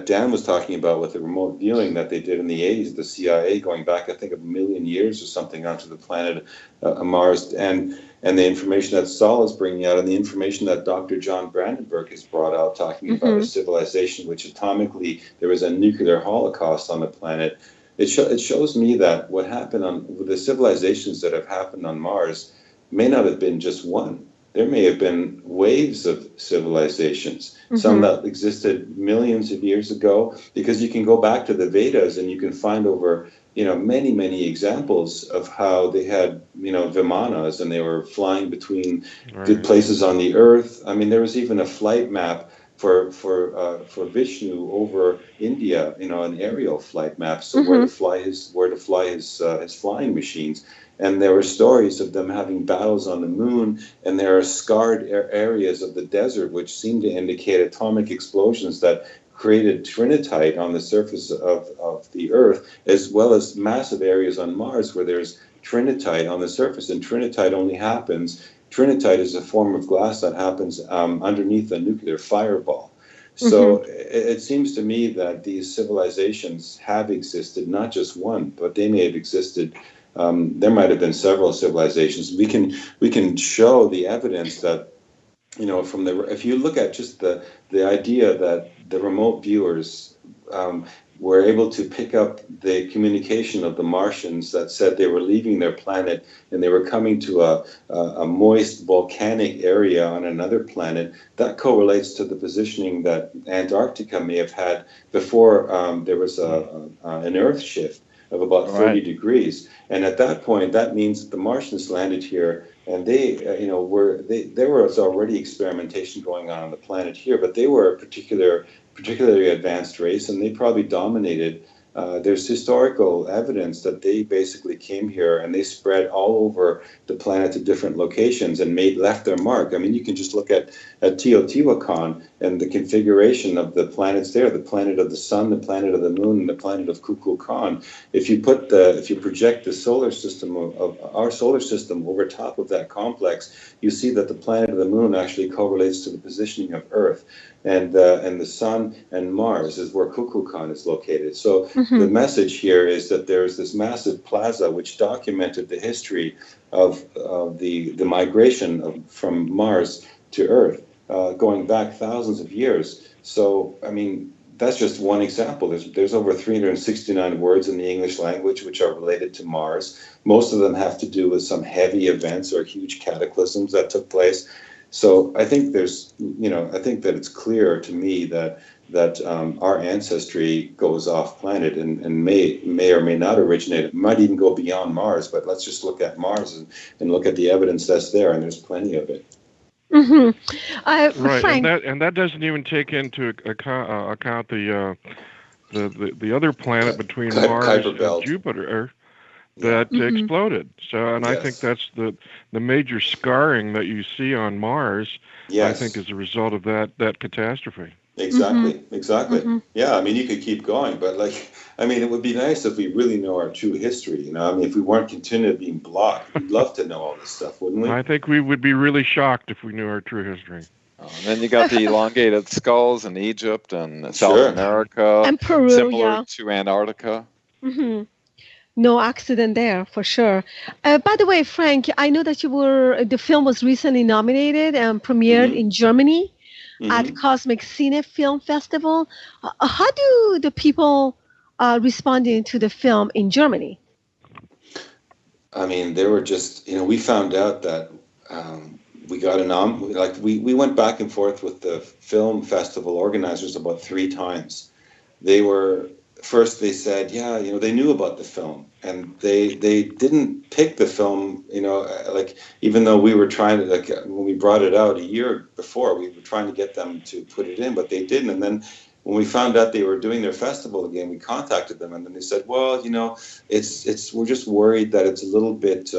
Dan was talking about with the remote viewing that they did in the 80s, the CIA going back, I think, a million years or something onto the planet Mars, and the information that Saul is bringing out, and the information that Dr. John Brandenburg has brought out, talking about a civilization which atomically there was a nuclear holocaust on the planet. It shows me that what happened with the civilizations that have happened on Mars may not have been just one. There may have been waves of civilizations, some that existed millions of years ago, because you can go back to the Vedas and you can find over, many, many examples of how they had, vimanas, and they were flying between good places on the earth. I mean, there was even a flight map for Vishnu over India, an aerial flight map, so where to fly his flying machines. And there were stories of them having battles on the moon, and there are scarred areas of the desert which seem to indicate atomic explosions that created trinitite on the surface of the Earth, as well as massive areas on Mars where there's trinitite on the surface. And trinitite is a form of glass that happens underneath a nuclear fireball. So it seems to me that these civilizations have existed, not just one, but they may have existed. There might have been several civilizations. We can show the evidence that, if you look at just the idea that the remote viewers were able to pick up the communication of the Martians that said they were leaving their planet and they were coming to a moist volcanic area on another planet, that correlates to the positioning that Antarctica may have had before there was an Earth shift of about 30 degrees. And at that point, that means that the Martians landed here, and there was already experimentation going on the planet here, but they were a particularly advanced race, and they probably dominated. There's historical evidence that they basically came here and they spread all over the planet to different locations and left their mark. I mean, you can just look at Teotihuacan and the configuration of the planets there, the planet of the sun, the planet of the moon, and the planet of Kukulkan. If you project the solar system of our solar system over top of that complex, you see that the planet of the moon actually correlates to the positioning of Earth. And the sun and Mars is where Kukulkan is located. So the message here is that there's this massive plaza which documented the history of the migration from Mars to Earth, going back thousands of years. So, I mean, that's just one example. There's over 369 words in the English language which are related to Mars. Most of them have to do with some heavy events or huge cataclysms that took place. So I think I think that it's clear to me that our ancestry goes off planet and may or may not originate. It might even go beyond Mars, but let's just look at Mars and look at the evidence that's there, and there's plenty of it. Mm-hmm. Right, Frank. and that doesn't even take into account the other planet between Mars and Jupiter that exploded. So, and I think that's the major scarring that you see on Mars. I think is a result of that catastrophe. Exactly. Mm-hmm. Yeah, I mean, you could keep going, but it would be nice if we really know our true history. If we weren't continually being blocked, we'd love to know all this stuff, wouldn't we? I think we would be really shocked if we knew our true history. And then you got the elongated skulls in Egypt and South America, and Peru, similar to Antarctica. Mm-hmm. No accident there, for sure. By the way, Frank, I know that the film was recently nominated and premiered in Germany at Cosmic Cine Film Festival. How do the people responding to the film in Germany? I mean, they were just, we found out that we got we went back and forth with the film festival organizers about 3 times. First they said, they knew about the film, and they didn't pick the film, even though we were trying to, when we brought it out a year before, we were trying to get them to put it in, but they didn't. And then when we found out they were doing their festival again, we contacted them, and then they said, well, we're just worried that it's a little bit,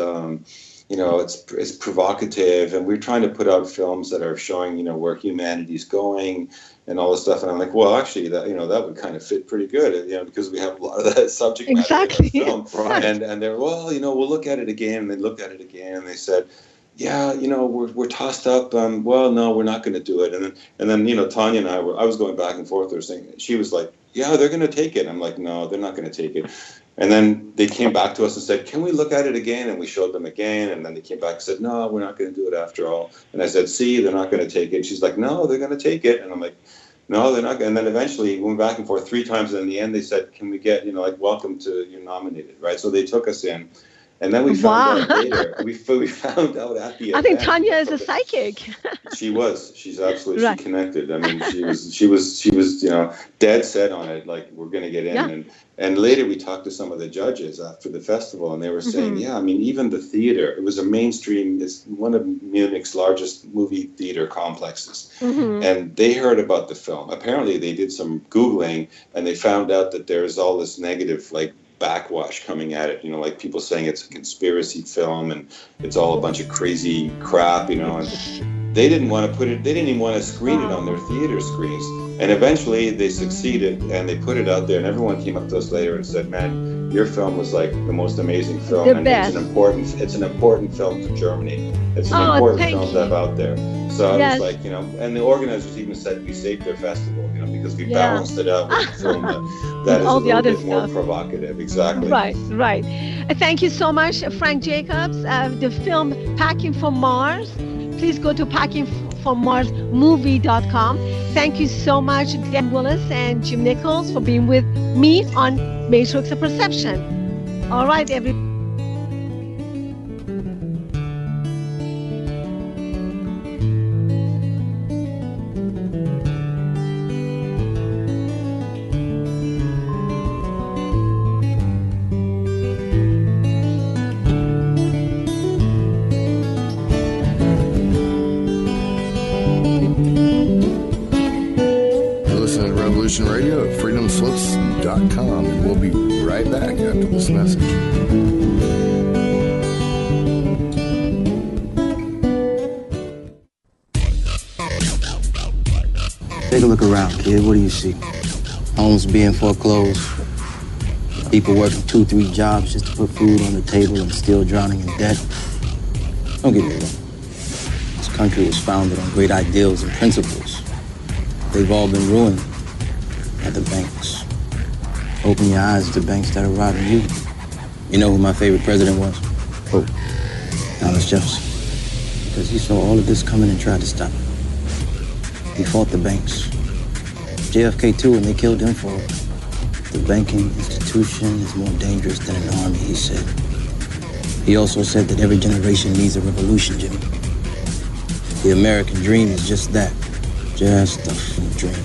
it's provocative, and we're trying to put out films that are showing, where humanity's going and all this stuff. And I'm like, well, actually, that would kind of fit pretty good, because we have a lot of that subject matter in the film. Right. And they're, well, we'll look at it again. And they looked at it again, and they said, we're tossed up. Well, no, we're not going to do it. And then Tanya and I was going back and forth. She was like, yeah, they're going to take it. I'm like, no, they're not going to take it. And then they came back to us and said, can we look at it again? And we showed them again. And then they came back and said, no, we're not going to do it after all. And I said, see, they're not going to take it. She's like, no, they're going to take it. And I'm like, no, they're not. And then eventually we went back and forth 3 times. And in the end, they said, can we get, welcome to, you're nominated, right? So they took us in. And then we found out later. We found out at the event. I think Tanya is a psychic. She was. She's absolutely she connected. I mean, she was dead set on it. Like, we're going to get in. Yeah. And later we talked to some of the judges after the festival, and they were saying, even the theater. It was a mainstream. It's one of Munich's largest movie theater complexes, and they heard about the film. Apparently, they did some Googling, and they found out that there's all this negative, backwash coming at it, like people saying it's a conspiracy film and it's all a bunch of crazy crap, and they didn't want to they didn't even want to screen it on their theater screens. And eventually they succeeded, and they put it out there, and everyone came up to us later and said, man, your film was the most amazing film, and it's an important film for Germany. It's an important film to have out there. So I was like, and the organizers even said we saved their festival, because we balanced it out with a film that is a little bit more provocative. Exactly. Right. Thank you so much, Frank Jacobs. The film Packing for Mars. Please go to packingformarsmovie.com. Thank you so much, Dan Willis and Jim Nichols, for being with me on Matrix of Perception. All right, everybody. Radio at freedomslips.com, and we'll be right back after this message. Take a look around, kid. What do you see? Homes being foreclosed, people working 2-3 jobs just to put food on the table and still drowning in debt. Don't get me wrong. This country was founded on great ideals and principles. They've all been ruined at the banks. Open your eyes to the banks that are robbing you. You know who my favorite president was? Who? Thomas Jefferson. Because he saw all of this coming and tried to stop it. He fought the banks. JFK too, and they killed him for it. The banking institution is more dangerous than an army, he said. He also said that every generation needs a revolution, Jimmy. The American dream is just that. Just a dream.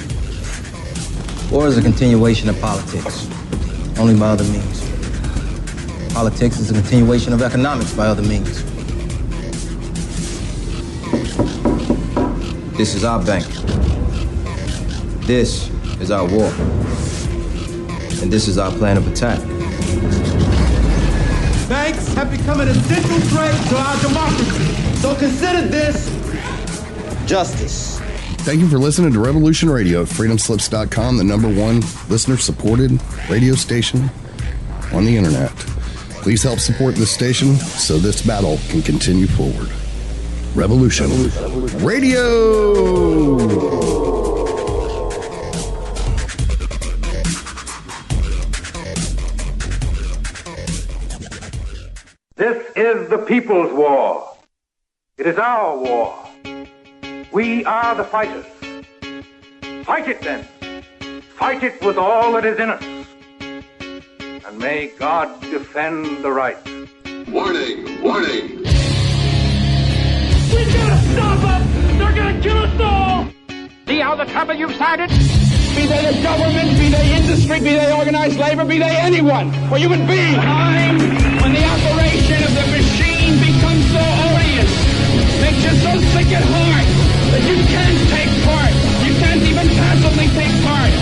War is a continuation of politics, only by other means. Politics is a continuation of economics by other means. This is our bank. This is our war. And this is our plan of attack. Banks have become an essential threat to our democracy. So consider this justice. Thank you for listening to Revolution Radio at freedomslips.com, the #1 listener-supported radio station on the internet. Please help support this station so this battle can continue forward. Revolution Radio! This is the people's war. It is our war. We are the fighters. Fight it then. Fight it with all that is in us. And may God defend the right. Warning! Warning! We gotta stop them! They're gonna kill us all! See how the trouble you've started? Be they the government, be they industry, be they organized labor, be they anyone, or human beings. Time when the operation of the machine becomes so odious, makes you so sick at heart that you can't take part. You can't even passively take part.